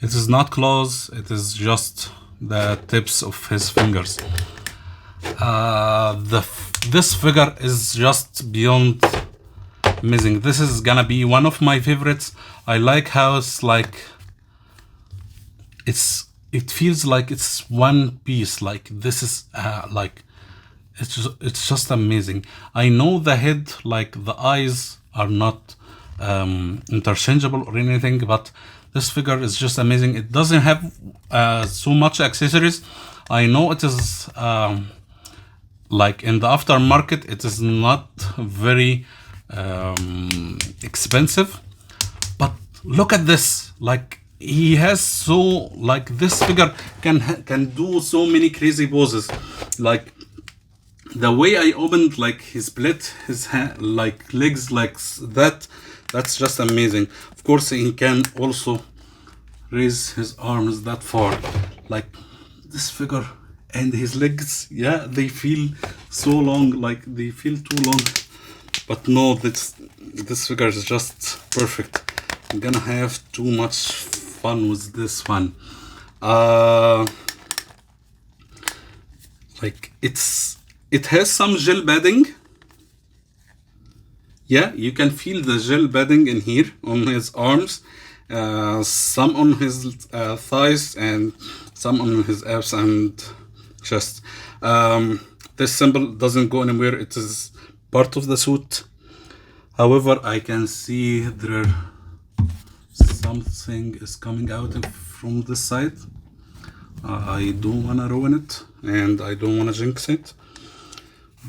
Speaker 1: it is not claws. It is just the tips of his fingers. This figure is just beyond amazing. This is gonna be one of my favorites. I like how it's like it feels like it's one piece. Like this is like it's just amazing. I know the head, like the eyes are not interchangeable or anything, but this figure is just amazing. It doesn't have so much accessories. I know it is like in the aftermarket, it is not very expensive, but look at this. Like he has so, like this figure can do so many crazy poses. Like the way I opened, like he split his hand, like legs like that. That's just amazing. Of course, he can also raise his arms that far. Like this figure and his legs, yeah, they feel so long, like they feel too long. But no, this figure is just perfect. I'm gonna have too much fun with this one. Like it has some gel padding. Yeah, you can feel the gel padding in here on his arms, some on his thighs, and some on his abs and chest. This symbol doesn't go anywhere. It is part of the suit. However, I can see there something is coming out from this side. I don't want to ruin it and I don't want to jinx it,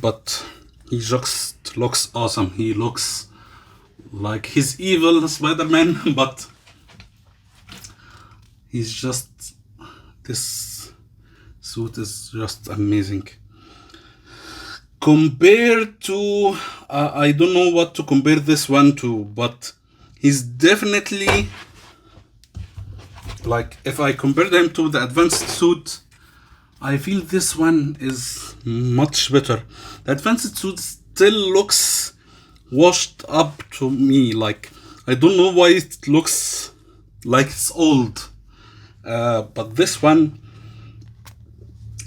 Speaker 1: but he just looks awesome. He looks like he's evil Spider-Man, but he's just, this suit is just amazing. Compared to, I don't know what to compare this one to, but he's definitely, like, if I compare them to the advanced suit, I feel this one is much better. The advanced suit still looks washed up to me. Like, I don't know why it looks like it's old, but this one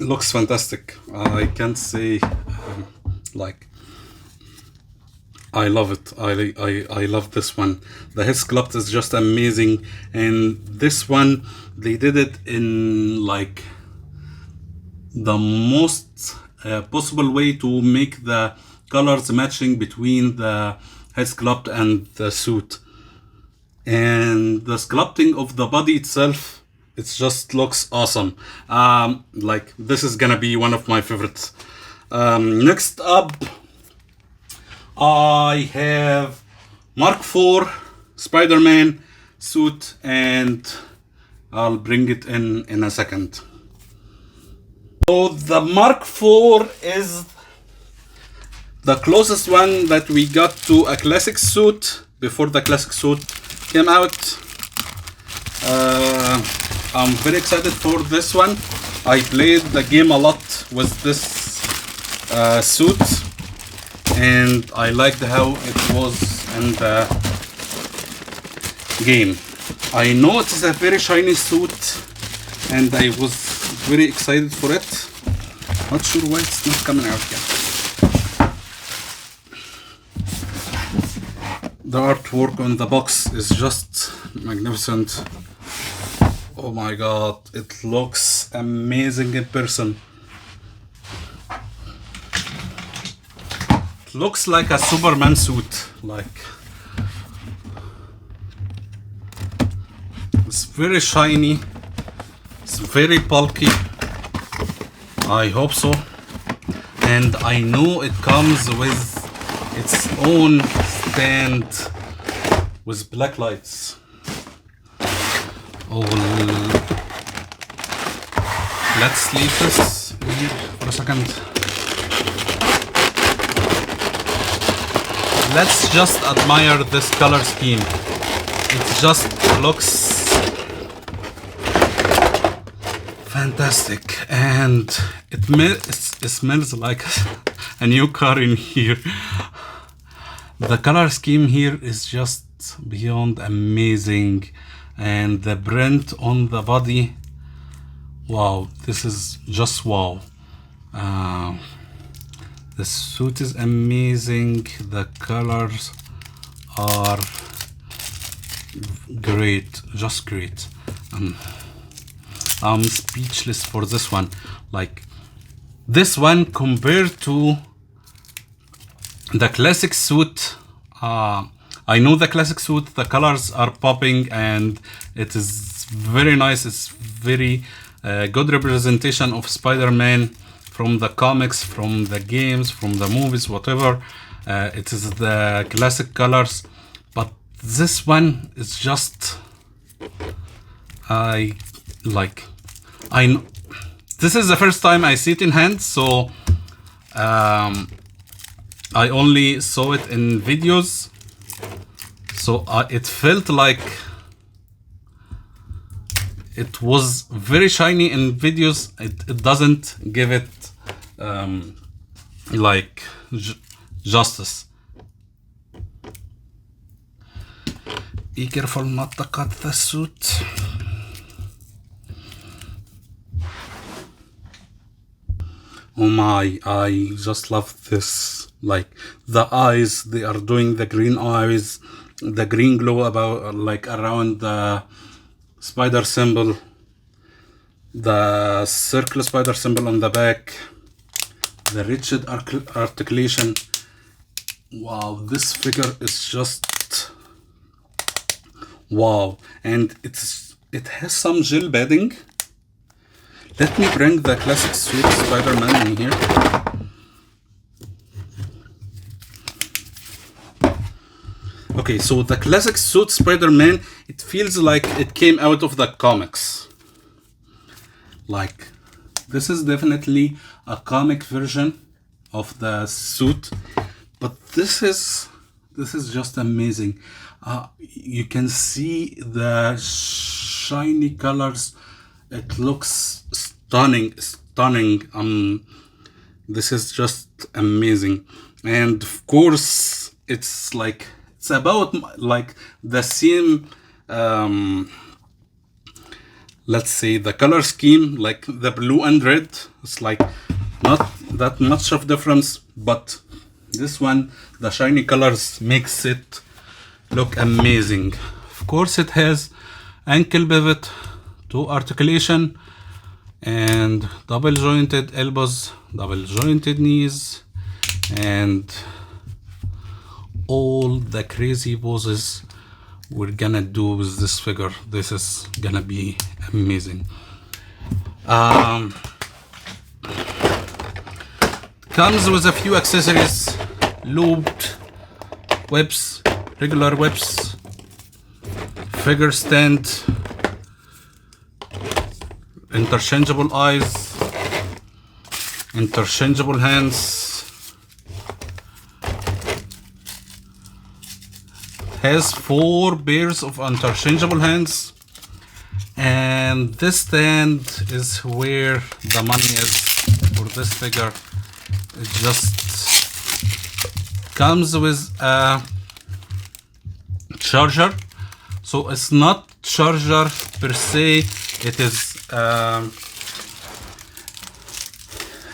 Speaker 1: looks fantastic. I can't say, like, I love it. I love this one. The Headsculpt is just amazing, and this one they did it in like the most possible way to make the colors matching between the Headsculpt and the suit, and the sculpting of the body itself, it just looks awesome. Like, this is gonna be one of my favorites. Next up, I have Mark IV Spider-Man suit, and I'll bring it in a second. So the Mark IV is the closest one that we got to a classic suit before the classic suit came out. I'm very excited for this one. I played the game a lot with this suit, and I liked how it was in the game. I know it is a very shiny suit, and I was very excited for it. Not sure why it's not coming out yet. The artwork on the box is just magnificent. Oh my god, it looks amazing in person. It looks like a Superman suit. Like, it's very shiny, it's very bulky. I hope so. And I know it comes with its own stand with black lights. Oh, let's leave this here for a second. Let's just admire this color scheme. It just looks fantastic, and it smells like a new car in here. The color scheme here is just beyond amazing, and the print on the body, wow, this is just wow. The suit is amazing, the colors are great, just great. I'm speechless for this one. Like, this one compared to the classic suit, I know the classic suit, the colors are popping and it is very nice. It's very good representation of Spider-Man from the comics, from the games, from the movies, whatever. It is the classic colors, but this one is just, this is the first time I see it in hand, so I only saw it in videos, so it felt like it was very shiny in videos. It doesn't give it like justice. Be careful not to cut the suit. Oh my, I just love this. Like, the eyes, they are doing the green eyes, the green glow about, like, around the spider symbol, the circle spider symbol on the back, the rigid articulation. Wow, this figure is just wow, and it has some gel padding. Let me bring the classic suit Spider-Man in here. Okay, so the classic suit Spider-Man, it feels like it came out of the comics. Like, this is definitely a comic version of the suit, but this is just amazing. You can see the shiny colors. It looks stunning. This is just amazing, and of course it's about like the same let's say the color scheme, like the blue and red. It's like not that much of difference, but this one, the shiny colors makes it look amazing. Of course it has ankle pivot, toe articulation, and double jointed elbows, double jointed knees, and all the crazy poses we're gonna do with this figure. This is gonna be amazing. Comes with a few accessories: looped whips, regular whips, figure stand, interchangeable eyes, interchangeable hands, has 4 pairs of interchangeable hands, and this stand is where the money is for this figure. It just comes with a charger, so it's not charger per se, it is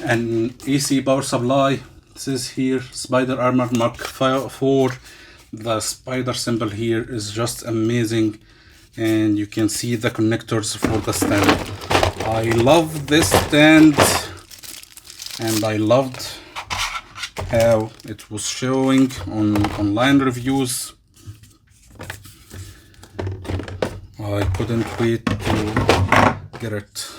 Speaker 1: an AC power supply. It says here Spider Armor Mark 4. The spider symbol here is just amazing, and you can see the connectors for the stand. I love this stand, and I loved how it was showing on online reviews. I couldn't wait to get it.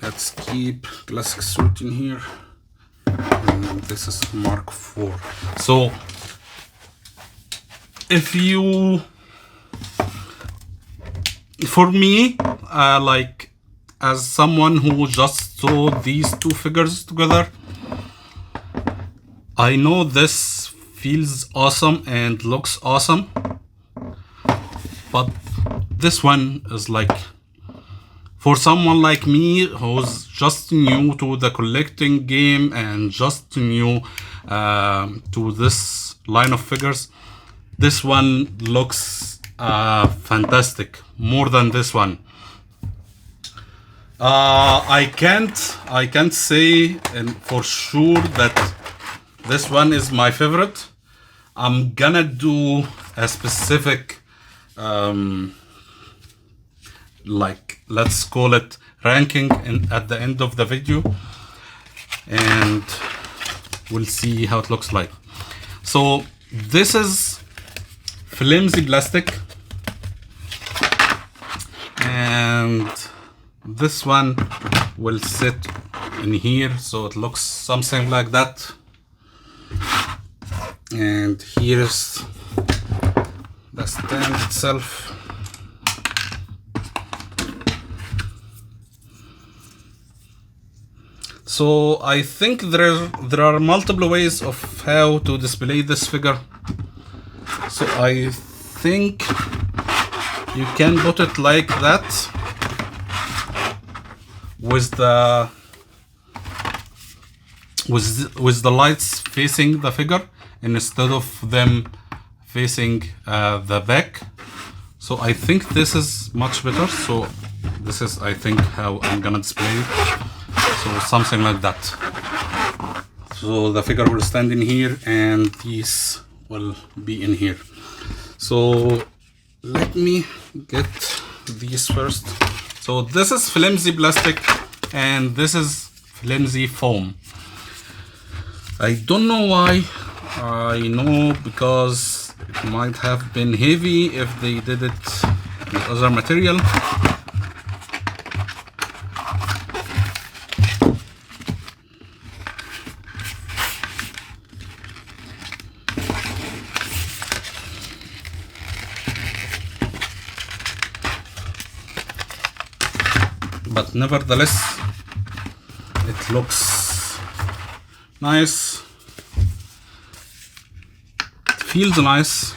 Speaker 1: Let's keep classic suit in here, and this is Mark 4. So for me, like, as someone who just saw these two figures together, I know this feels awesome and looks awesome, but this one is like, for someone like me who's just new to the collecting game and just new to this line of figures, this one looks fantastic, more than this one. I can't say for sure that this one is my favorite. I'm gonna do a specific like, let's call it ranking at the end of the video, and we'll see how it looks like. So this is flimsy plastic, and this one will sit in here, so it looks something like that. And here's the stand itself. So I think there are multiple ways of how to display this figure. So I think you can put it like that, with the lights facing the figure instead of them facing the back. So I think this is much better. So this is, I think, how I'm gonna display it. So something like that. So the figure will stand in here, and these will be in here. So let me get these first. So this is flimsy plastic. and this is flimsy foam. I don't know why. I know because it might have been heavy if they did it with other material. But nevertheless, it looks nice. It feels nice.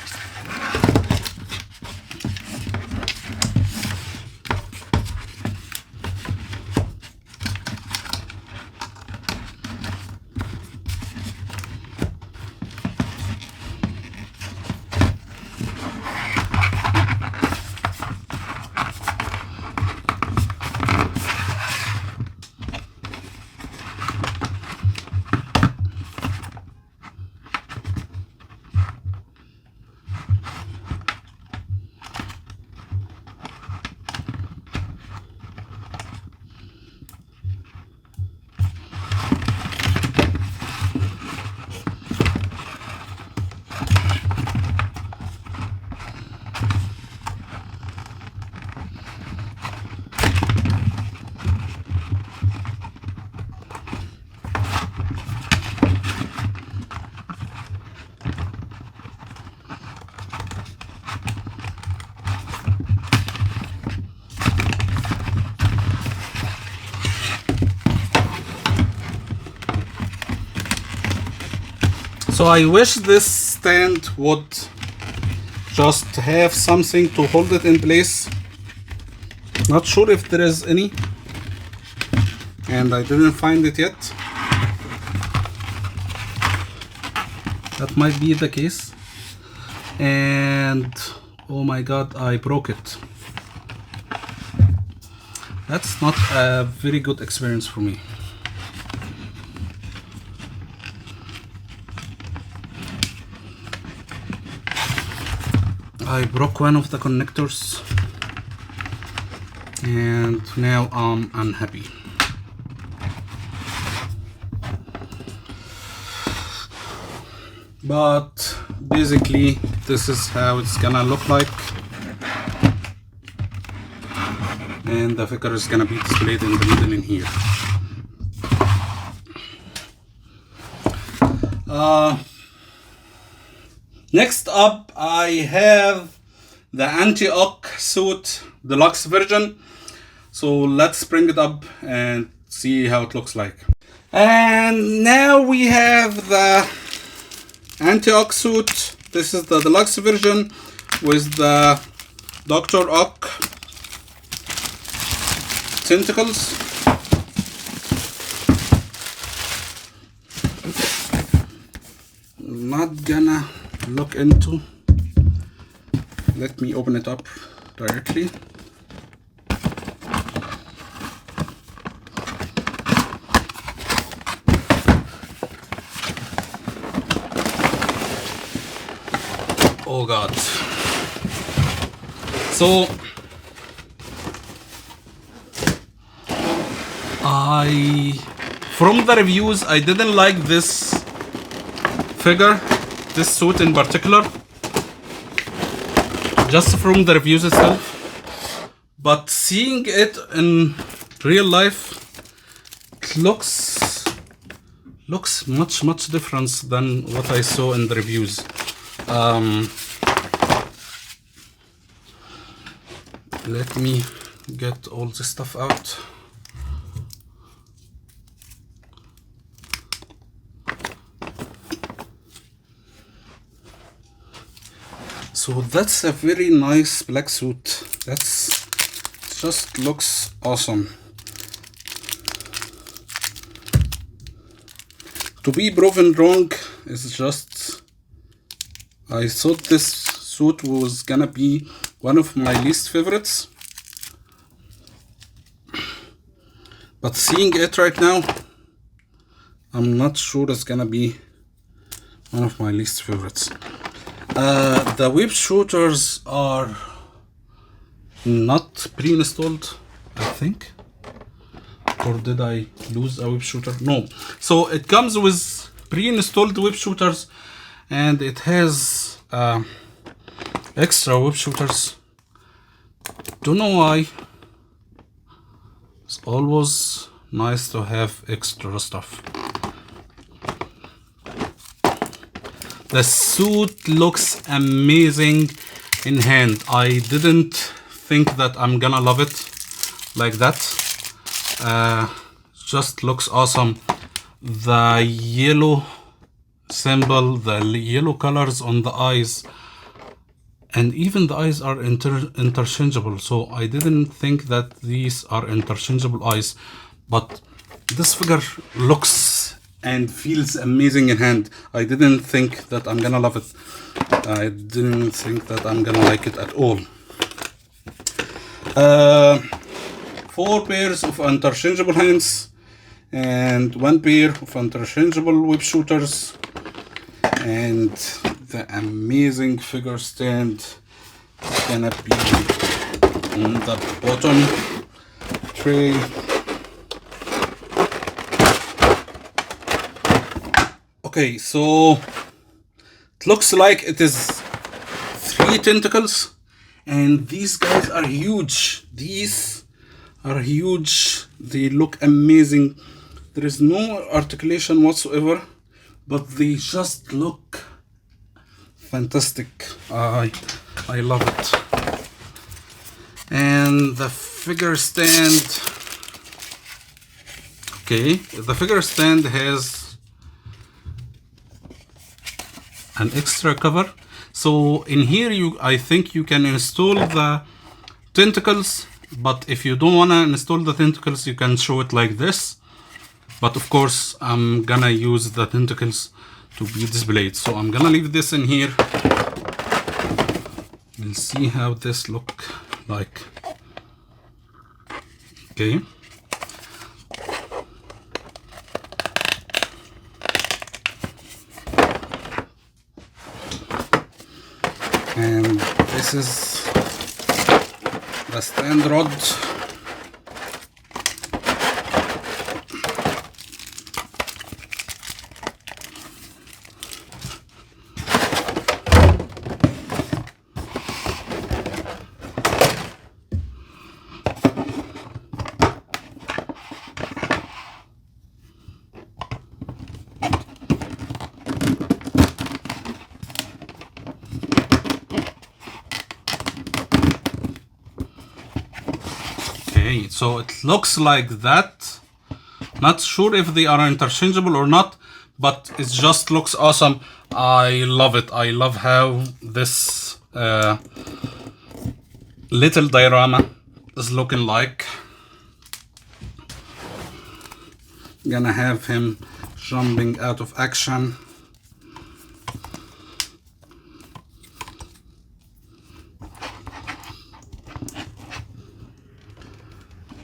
Speaker 1: So I wish this stand would just have something to hold it in place. Not sure if there is any, and I didn't find it yet. That might be the case. And oh my god, I broke it. That's not a very good experience for me. I broke one of the connectors and now I'm unhappy. But basically this is how it's gonna look like, and the figure is gonna be displayed in the middle in here. Next up, I have the Anti-Ock suit deluxe version. So let's bring it up and see how it looks like. And now we have the Anti-Ock suit. This is the deluxe version with the Dr. Ock tentacles. Not gonna look into. Let me open it up directly. Oh god. So from the reviews, I didn't like this figure, this suit in particular, just from the reviews itself. But seeing it in real life, it looks much different than what I saw in the reviews. Let me get all this stuff out. So that's a very nice black suit. Just looks awesome. To be proven wrong is just, I thought this suit was gonna be one of my least favorites, but seeing it right now, I'm not sure it's gonna be one of my least favorites. The whip shooters are not pre-installed, I think. or did I lose a whip shooter? No. So it comes with pre-installed whip shooters, and it has extra whip shooters. Don't know why. It's always nice to have extra stuff. The suit looks amazing in hand. I didn't think that I'm gonna love it like that. Just looks awesome. The yellow symbol, the yellow colors on the eyes, and even the eyes are interchangeable. So I didn't think that these are interchangeable eyes, but this figure looks and feels amazing in hand. I didn't think that I'm gonna love it. I didn't think that I'm gonna like it at all. 4 pairs of interchangeable hands and 1 pair of interchangeable whip shooters, and the amazing figure stand is gonna be on the bottom tray. Okay, so it looks like it is 3 tentacles, and these guys are huge. These are huge. They look amazing. There is no articulation whatsoever, but they just look fantastic. I love it. And the figure stand. Okay, the figure stand has an extra cover. So in here I think you can install the tentacles, but if you don't want to install the tentacles, you can show it like this. But of course I'm gonna use the tentacles to be displayed, so I'm gonna leave this in here. We'll see how this look like. Okay. And this is the stand rod. So it looks like that. Not sure if they are interchangeable or not, but it just looks awesome. I love it. I love how this little diorama is looking like. Gonna have him jumping out of action.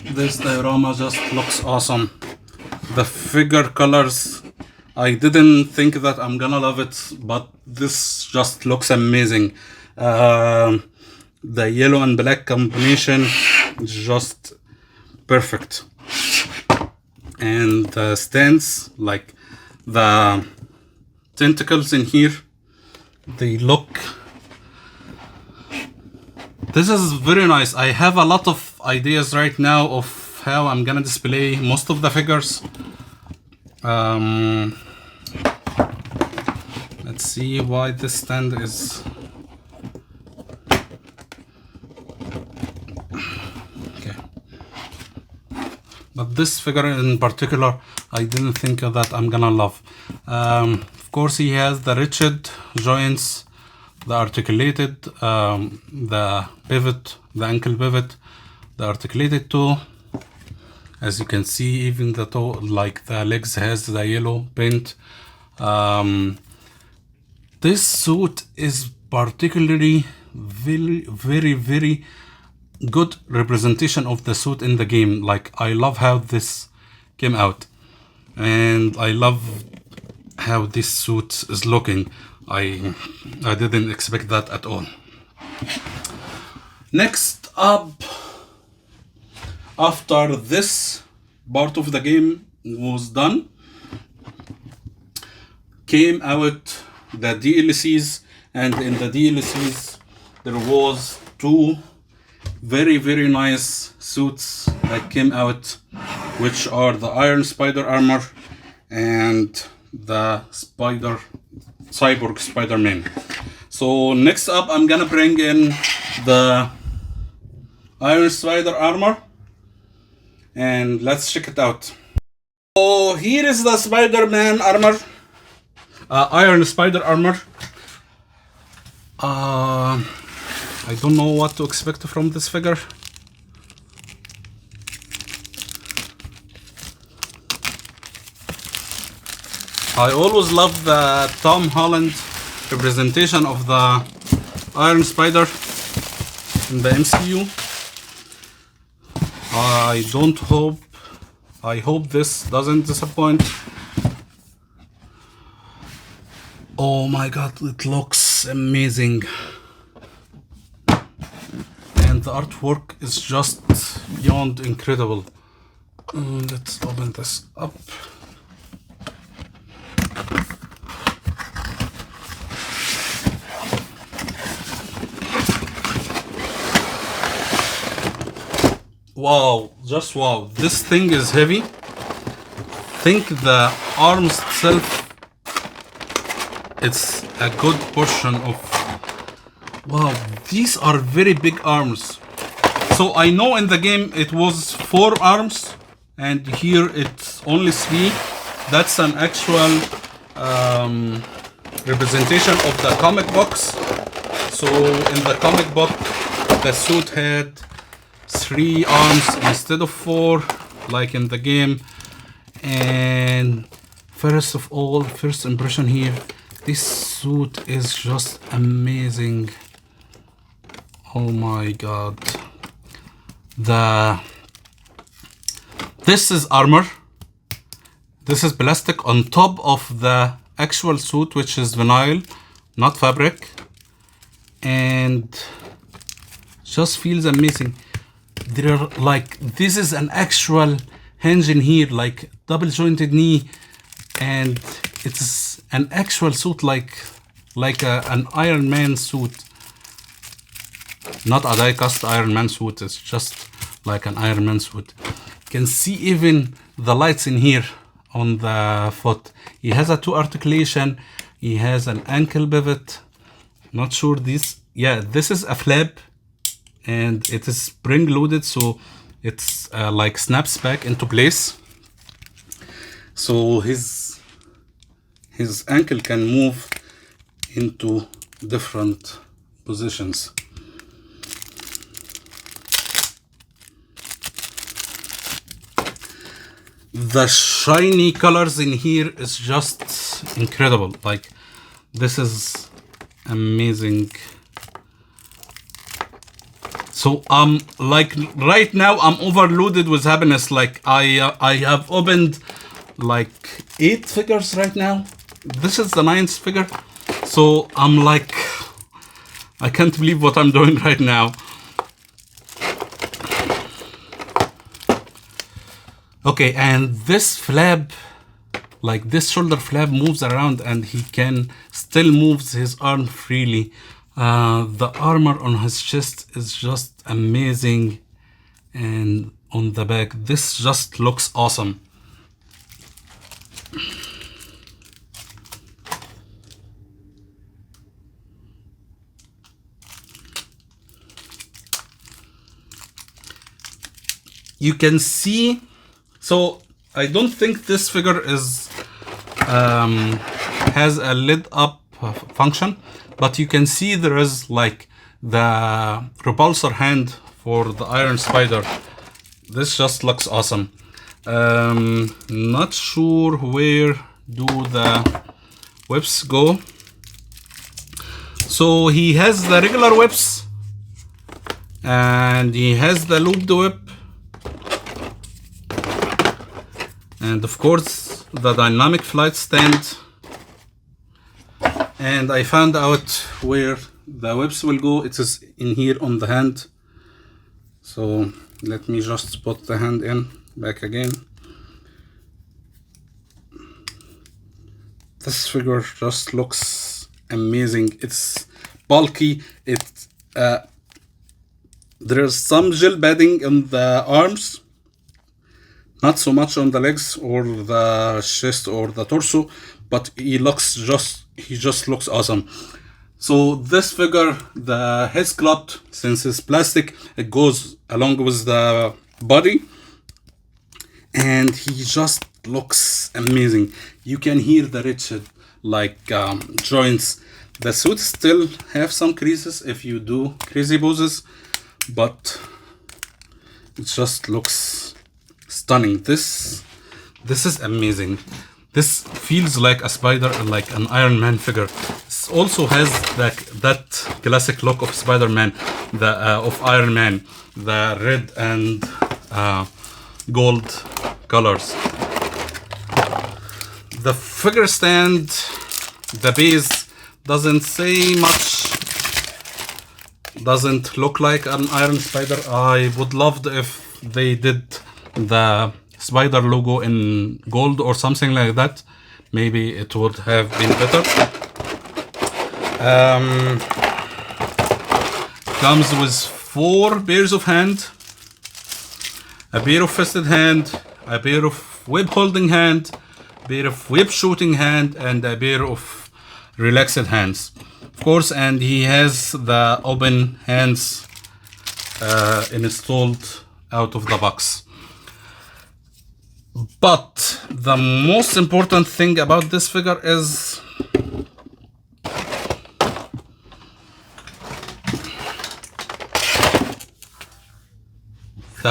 Speaker 1: This diorama just looks awesome. The figure colors, I didn't think that I'm gonna love it, but this just looks amazing. The yellow and black combination is just perfect. And the stands, like the tentacles in here, they look... This is very nice. I have a lot of ideas right now of how I'm gonna display most of the figures. Let's see why this stand is... Okay. But this figure in particular, I didn't think that I'm gonna love. Of course, he has the rigid joints, the articulated, the pivot, the ankle pivot, the articulated toe. As you can see, even the toe, like the legs, has the yellow paint. This suit is particularly very good representation of the suit in the game. Like, I love how this came out, and I love how this suit is looking. I didn't expect that at all. Next up, after this part of the game was done, came out the DLCs, and in the DLCs there was two very nice suits that came out, which are the Iron Spider armor and the Cyborg Spiderman. So next up I'm gonna bring in the Iron Spider armor and let's check it out. So here is the Spider-Man armor, Iron Spider armor. I don't know what to expect from this figure. I always love the Tom Holland representation of the Iron Spider in the MCU. I hope this doesn't disappoint. Oh my god, it looks amazing. And the artwork is just beyond incredible. Let's open this up. Wow, just wow. This thing is heavy. Think the arms itself, it's a good portion of... Wow, these are very big arms. So I know in the game it was 4 arms and here it's only 3. That's an actual representation of the comic books. So in the comic book the suit had 3 arms instead of 4 like in the game. And first of all, first impression here, this suit is just amazing. Oh my god. This is armor. This is plastic on top of the actual suit, which is vinyl, not fabric. And just feels amazing. There are like, this is an actual hinge in here, like double jointed knee, and it's an actual suit, like an Iron Man suit, not a die-cast Iron Man suit. It's just like an Iron Man suit. You can see even the lights in here on the foot. He has a 2 articulation. He has an ankle pivot. Not sure this. Yeah, this is a flap, and it is spring loaded, so it's like snaps back into place. So his ankle can move into different positions. The shiny colors in here is just incredible. Like, this is amazing. So like right now I'm overloaded with happiness. Like I have opened like 8 figures right now. This is the 9th figure. So I'm like, I can't believe what I'm doing right now. Okay, and this flap, like this shoulder flap, moves around and he can still moves his arm freely. The armor on his chest is just amazing, and on the back, this just looks awesome. You can see, so I don't think this figure is has a lid up function, but you can see there is like the repulsor hand for the Iron Spider. This just looks awesome. Not sure where do the whips go. So he has the regular whips and he has the looped whip, and of course the dynamic flight stand. And I found out where the whips will go. It is in here on the hand. So let me just put the hand in back again. This figure just looks amazing. It's bulky. There's some gel padding on the arms, not so much on the legs or the chest or the torso, but he just looks awesome. So this figure, the Headsculpt, since it's plastic, it goes along with the body, and he just looks amazing. You can hear the rigid joints. The suit still have some creases if you do crazy poses, but it just looks stunning. This is amazing. This feels like a spider, like an Iron Man figure. This also has that classic look of Spider-Man, of Iron Man, the red and gold colors. The figure stand, the base doesn't say much, doesn't look like an Iron Spider. I would love if they did the spider logo in gold or something like that. Maybe it would have been better. Comes with 4 pairs of hand, a pair of fisted hand, a pair of whip holding hand, a pair of whip shooting hand, and a pair of relaxed hands, of course. And he has the open hands installed out of the box. But the most important thing about this figure is the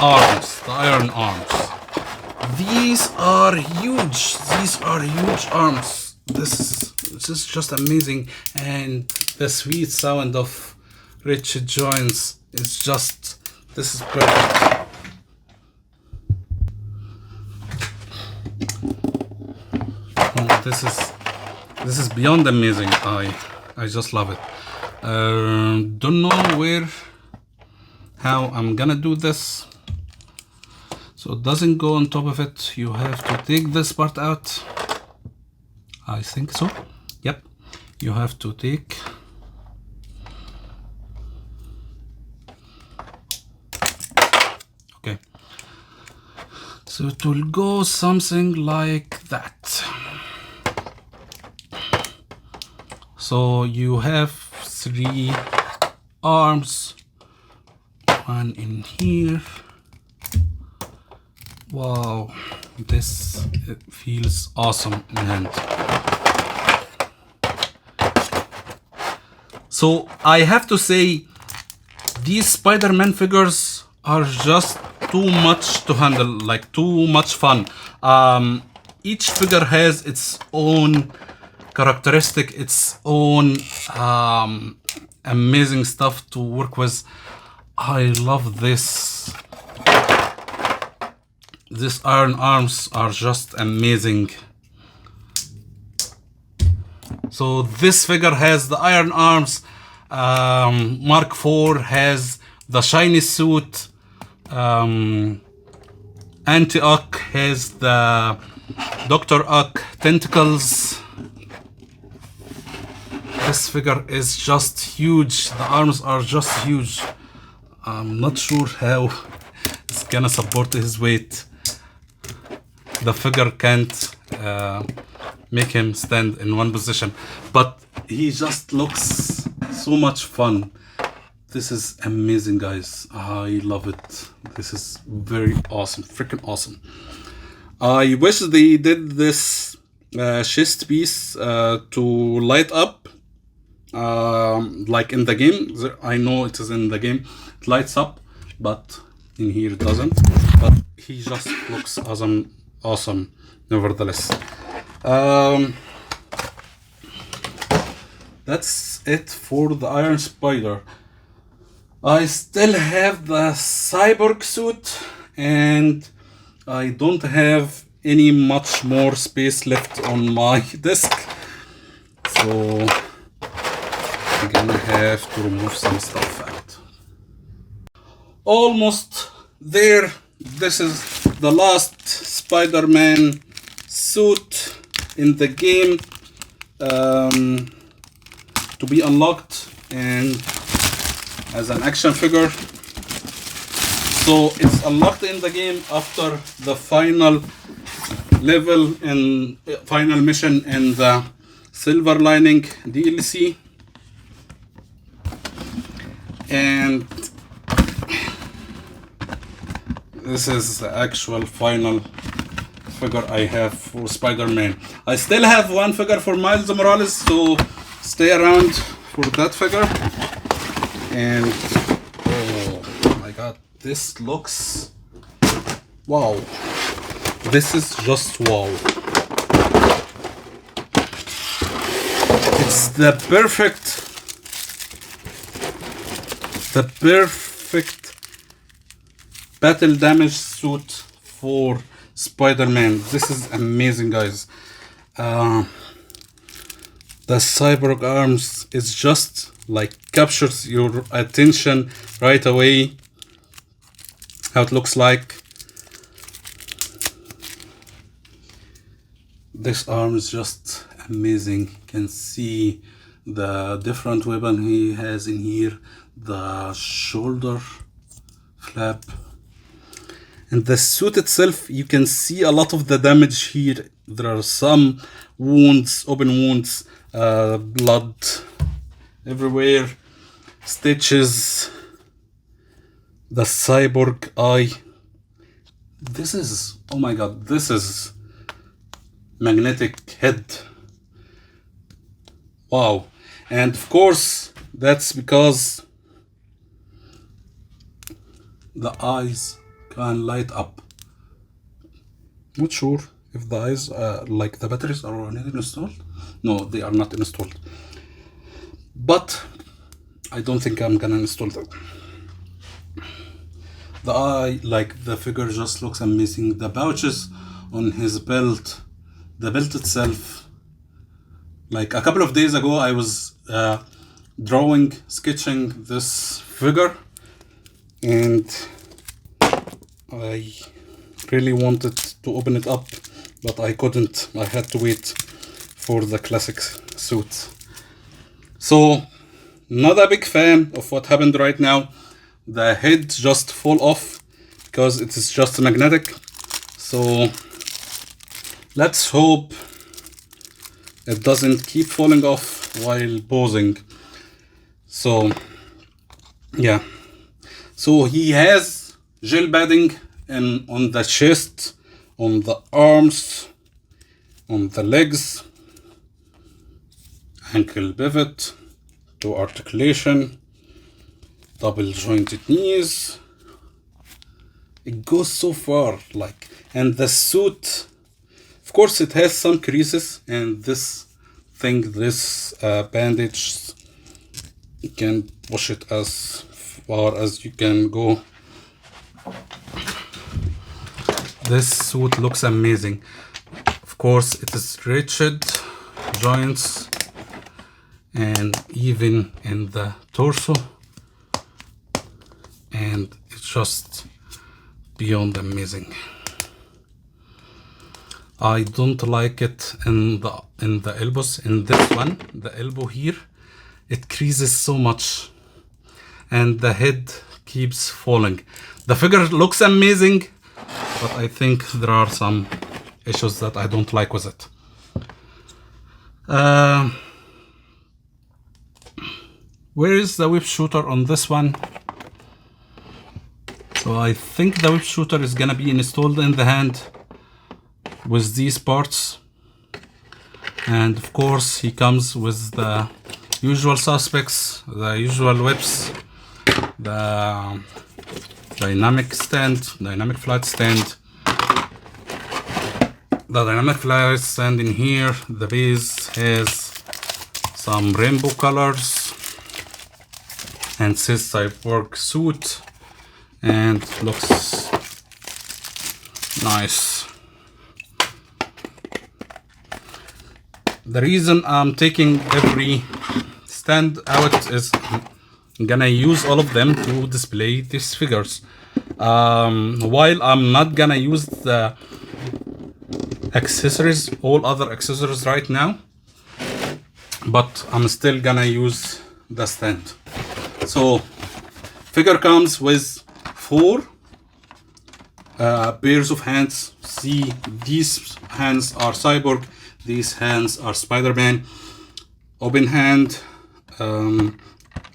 Speaker 1: arms, the iron arms. These are huge. These are huge arms. This is just amazing, and the sweet sound of rigid joints is just. This is perfect. Oh, this is beyond amazing. I just love it. Don't know how I'm gonna do this. So it doesn't go on top of it. You have to take this part out. I think so. Yep. You have to take. Okay. So it will go something like that. So you have 3 arms, one in here. Wow, this feels awesome in hand. So I have to say, these Spider-Man figures are just too much to handle, like too much fun. Each figure has its own characteristic, its own amazing stuff to work with. I love this. These iron arms are just amazing. So this figure has the iron arms. Mark IV has the shiny suit. Anti-Ock has the Dr. Ock tentacles. This figure is just huge. The arms are just huge. I'm not sure how it's gonna support his weight. The figure can't make him stand in one position, but he just looks so much fun. This is amazing, guys. I love it. This is very awesome, freaking awesome. I wish they did this chest piece to light up like in the game. I know it is in the game, it lights up, but in here it doesn't. But he just looks awesome nevertheless. That's it for the Iron Spider. I still have the Cyborg suit, and I don't have any much more space left on my desk, so I'm gonna have to remove some stuff out. Almost there. this is the last Spider-Man suit in the game to be unlocked and as an action figure. So it's unlocked in the game after the final level and final mission in the Silver Lining DLC. And this is the actual final figure I have for Spider-Man. I still have one figure for Miles Morales, so stay around for that figure. And oh my god, this looks wow. This is just wow. It's the perfect battle damage suit for Spider-Man. This is amazing, guys. The Cyborg arms is just like captures your attention right away. How it looks like. This arm is just amazing. You can see the different weapon he has in here, the shoulder flap, and the suit itself. You can see a lot of the damage here. There are some wounds, open wounds, blood everywhere, stitches, the cyborg eye. This is, oh my god, this is magnetic head. Wow. And of course that's because the eyes can light up. Not sure if the eyes like the batteries are already installed. No, they are not installed, but I don't think I'm gonna install them. The eye, like the figure, just looks amazing. The pouches on his belt, the belt itself. Like a couple of days ago, I was sketching this figure, and I really wanted to open it up, but I couldn't. I had to wait for the classic suit. So, not a big fan of what happened right now. The head just fall off because it is just magnetic. So, let's hope it doesn't keep falling off while posing. So, yeah. So he has gel padding on the chest, on the arms, on the legs, ankle pivot to articulation, double jointed knees. It goes so far, like, and the suit, of course it has some creases, and this thing, this bandage, you can push it as far as you can go. This suit looks amazing. Of course it is rigid joints, and even in the torso, and it's just beyond amazing. I don't like it in the elbows. In this one, the elbow here, it creases so much, and the head keeps falling. The figure looks amazing, but I think there are some issues that I don't like with it. Where is the whip shooter on this one? So I think the whip shooter is gonna be installed in the hand with these parts, and of course he comes with the usual suspects, the usual whips, the dynamic flight stand, in here. The base has some rainbow colors and says Cyborg suit, and looks nice. The reason I'm taking every stand out is I'm gonna use all of them to display these figures. While I'm not gonna use the accessories, all other accessories right now, but I'm still gonna use the stand. So figure comes with 4 pairs of hands. See, these hands are Cyborg, these hands are Spider-Man. Open hand,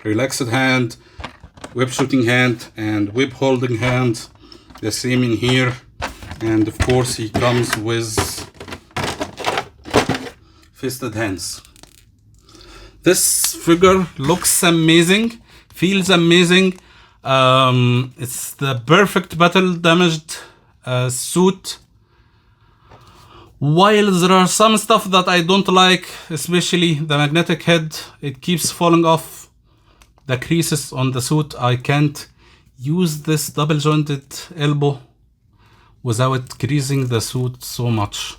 Speaker 1: relaxed hand, whip shooting hand, and whip holding hand. The same in here. And of course he comes with fisted hands. This figure looks amazing, feels amazing. It's the perfect battle damaged suit. While there are some stuff that I don't like, especially the magnetic head, it keeps falling off. The creases on the suit, I can't use this double jointed elbow without creasing the suit so much.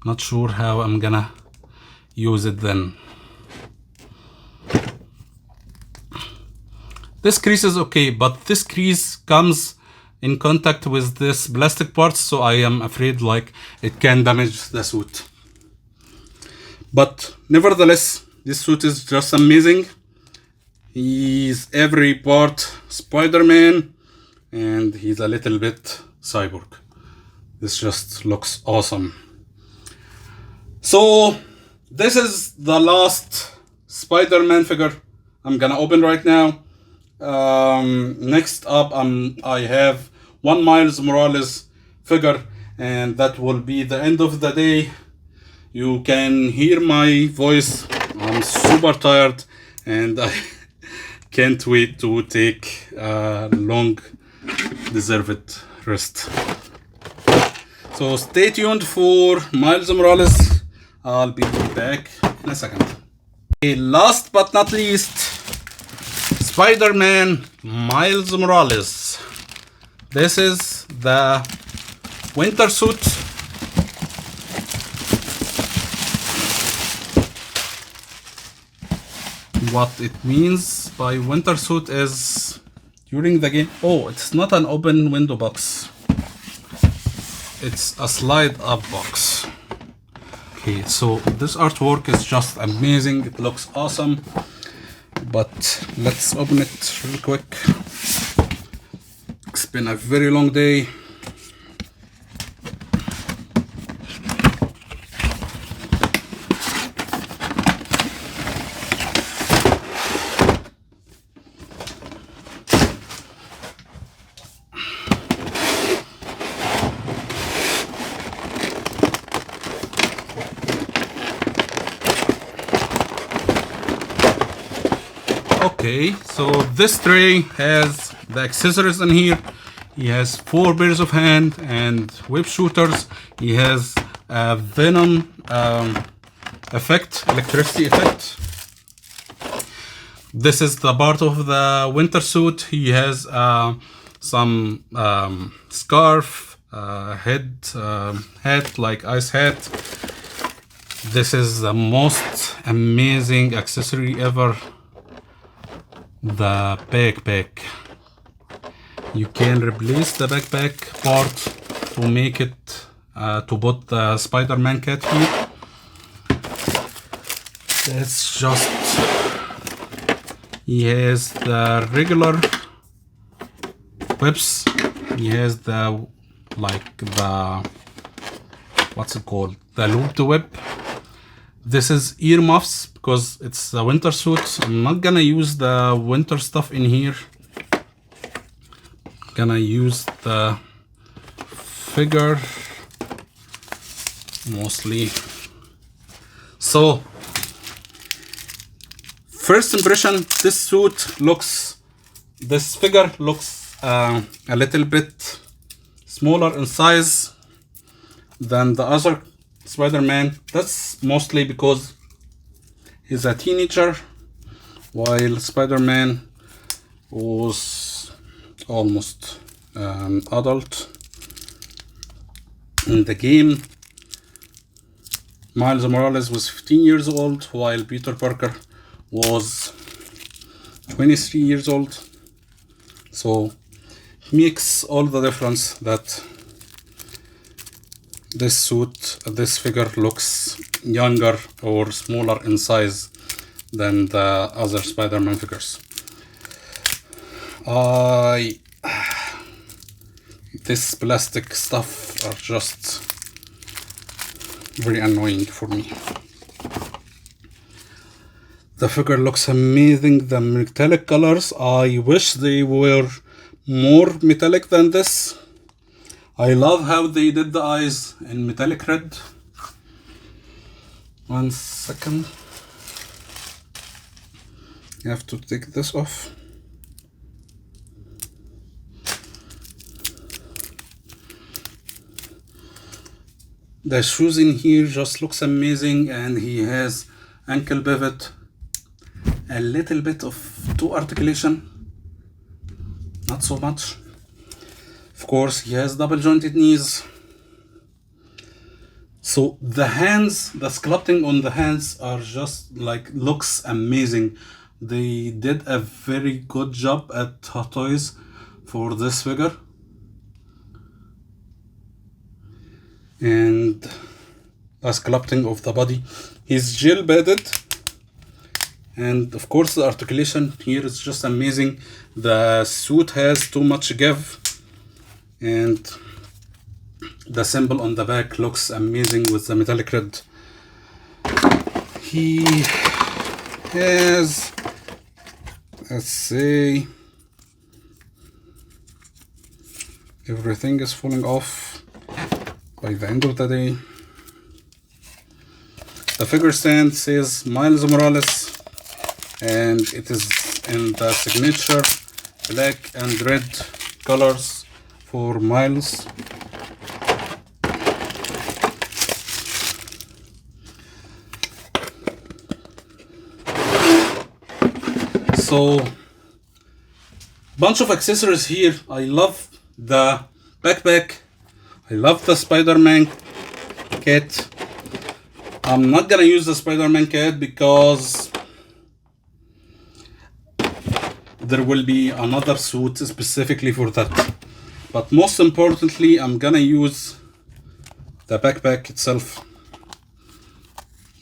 Speaker 1: Not sure how I'm gonna use it then. This crease is okay, but this crease comes in contact with this plastic parts, so I am afraid like it can damage the suit. But nevertheless, this suit is just amazing. He's every part Spider-Man and he's a little bit Cyborg. This just looks awesome. So this is the last Spider-Man figure I'm gonna open right now. Next up I have one Miles Morales figure, and that will be the end of the day. You can hear my voice. I'm super tired and I can't wait to take a long deserved rest. So stay tuned for Miles Morales. I'll be back in a second. Okay, last but not least, Spider-Man Miles Morales. This is the winter suit. What it means by winter suit is during the game. Oh, it's not an open window box. It's a slide up box. Okay, so this artwork is just amazing. It looks awesome. But let's open it real quick. It's been a very long day. Okay, so this tray has the accessories in here. He has 4 pairs of hand and whip shooters. He has a Venom effect, electricity effect. This is the part of the winter suit. He has some scarf, hat like ice hat. This is the most amazing accessory ever. The backpack. You can replace the backpack part to make it to put the Spider-Man cat here. It's just, he has the regular whips. He has the what's it called? The looped whip. This is earmuffs because it's a winter suit. I'm not gonna use the winter stuff in here. Gonna use the figure mostly. So first impression, this figure looks a little bit smaller in size than the other Spider-Man. That's mostly because he's a teenager, while Spider-Man was almost an adult. In the game, Miles Morales was 15 years old, while Peter Parker was 23 years old. So makes all the difference that this suit, this figure looks younger or smaller in size than the other Spider-Man figures. This plastic stuff are just very annoying for me. The figure looks amazing. The metallic colors, I wish they were more metallic than this. I love how they did the eyes in metallic red. 1 second. You have to take this off. The shoes in here just looks amazing, and he has ankle pivot, a little bit of toe articulation, not so much. Of course, he has double jointed knees. So the hands, the sculpting on the hands are just like, looks amazing. They did a very good job at Hot Toys for this figure. And the sculpting of the body, he's gel bedded, and of course the articulation here is just amazing. The suit has too much give, and the symbol on the back looks amazing with the metallic red. He has, let's say, everything is falling off by the end of the day. The figure stand says Miles Morales, and it is in the signature black and red colors for Miles. So, bunch of accessories here. I love the backpack. I love the Spider-Man kit. I'm not gonna use the Spider-Man kit because there will be another suit specifically for that. But most importantly, I'm gonna use the backpack itself.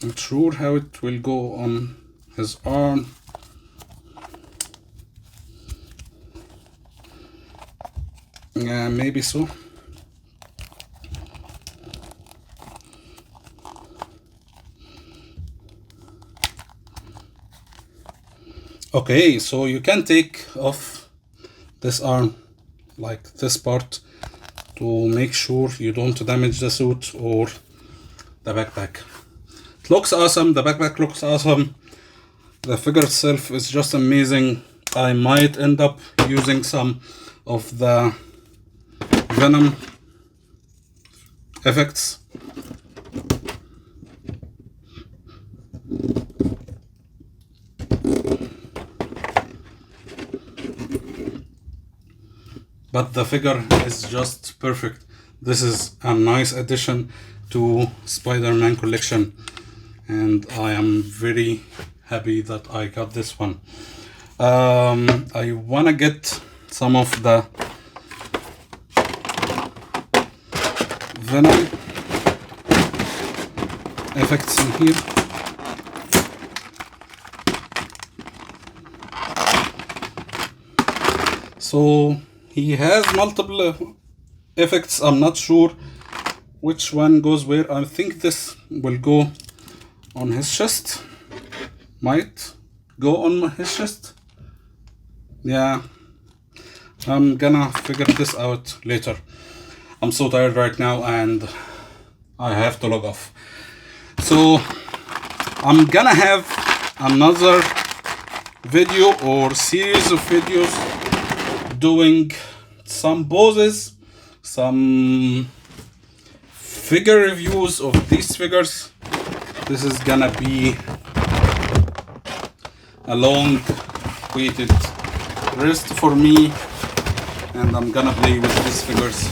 Speaker 1: Not sure how it will go on his arm. Yeah, maybe so. Okay, so you can take off this arm, like this part, to make sure you don't damage the suit or the backpack. It looks awesome, the backpack looks awesome, the figure itself is just amazing. I might end up using some of the Venom effects. But the figure is just perfect. This is a nice addition to Spider-Man collection, and I am very happy that I got this one. I wanna get some of the Venom effects in here. So he has multiple effects. I'm not sure which one goes where. I think this will go on his chest. Might go on his chest. Yeah, I'm gonna figure this out later. I'm so tired right now and I have to log off. So I'm gonna have another video or series of videos doing some poses, some figure reviews of these figures. This is gonna be a long waited rest for me, and I'm gonna play with these figures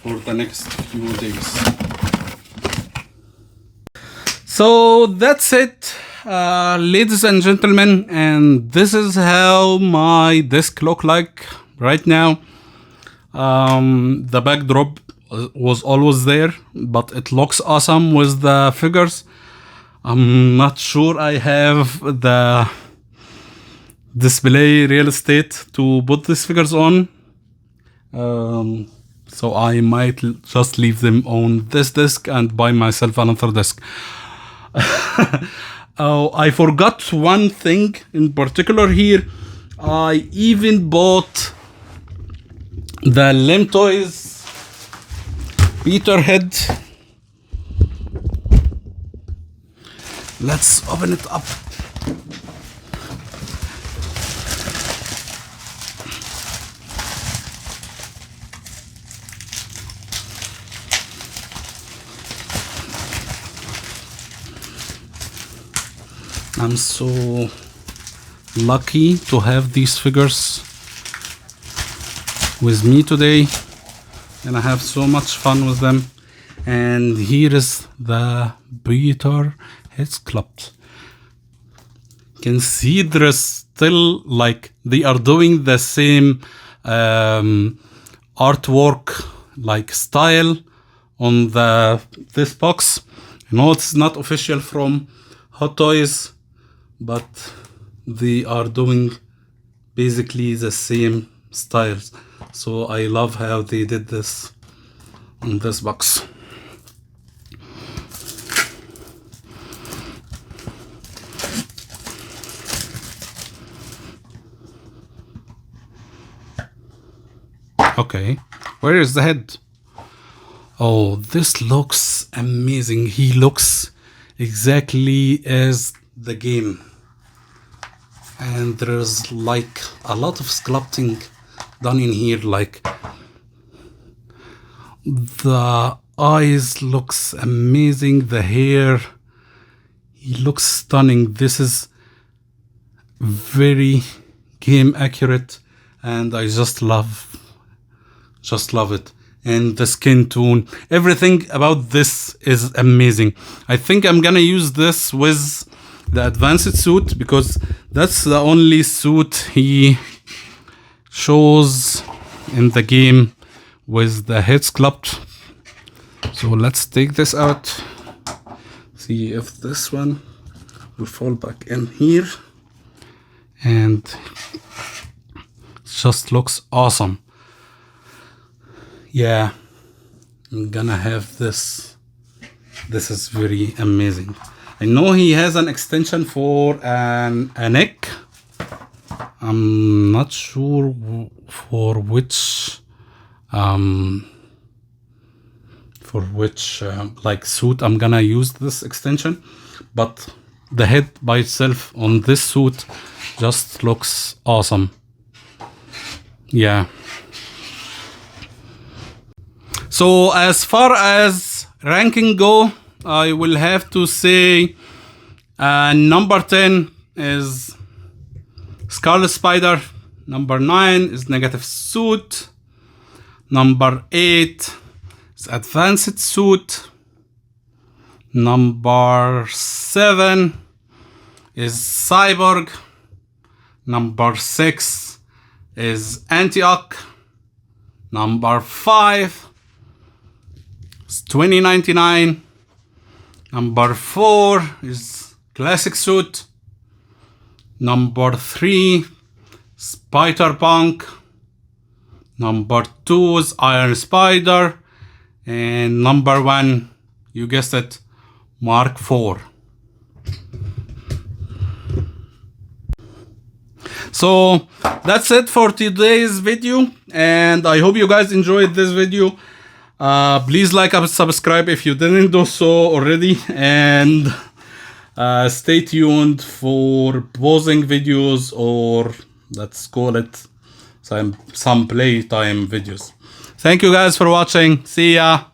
Speaker 1: for the next few days. So that's it, ladies and gentlemen, and this is how my desk look like right now. The backdrop was always there, but it looks awesome with the figures. I'm not sure I have the display real estate to put these figures on. So I might just leave them on this disc and buy myself another disc. Oh, I forgot one thing in particular here. I even bought the Lim Toys Peter head. Let's open it up. I'm so lucky to have these figures with me today, and I have so much fun with them. And here is the Peter Headsculpt. You can see there is still, like, they are doing the same artwork like style on this box. I know it's not official from Hot Toys, but they are doing basically the same styles. So I love how they did this on this box. Okay, where is the head? Oh, this looks amazing. He looks exactly as the game. And there's like a lot of sculpting done in here, like the eyes looks amazing, the hair, he looks stunning. This is very game accurate, and I just love it. And the skin tone, everything about this is amazing. I think I'm gonna use this with the advanced suit, because that's the only suit he shows in the game with the Headsculpt. So let's take this out, see if this one will fall back in here, and it just looks awesome. Yeah, I'm gonna have this. This is very amazing. I know he has an extension for a neck. I'm not sure for which like suit I'm gonna use this extension, but the head by itself on this suit just looks awesome. Yeah. So as far as ranking go, I will have to say number 10 is Scarlet Spider, number 9 is Negative Suit, number 8 is Advanced Suit, number 7 is Cyborg, number 6 is Anti-Ock, number 5 is 2099, number 4 is Classic Suit, number 3 Spider-Punk, number 2 is Iron Spider, and number 1, you guessed it, Mark IV. So that's it for today's video, and I hope you guys enjoyed this video. Please like and subscribe if you didn't do so already, and stay tuned for posing videos, or let's call it some playtime videos. Thank you guys for watching. See ya.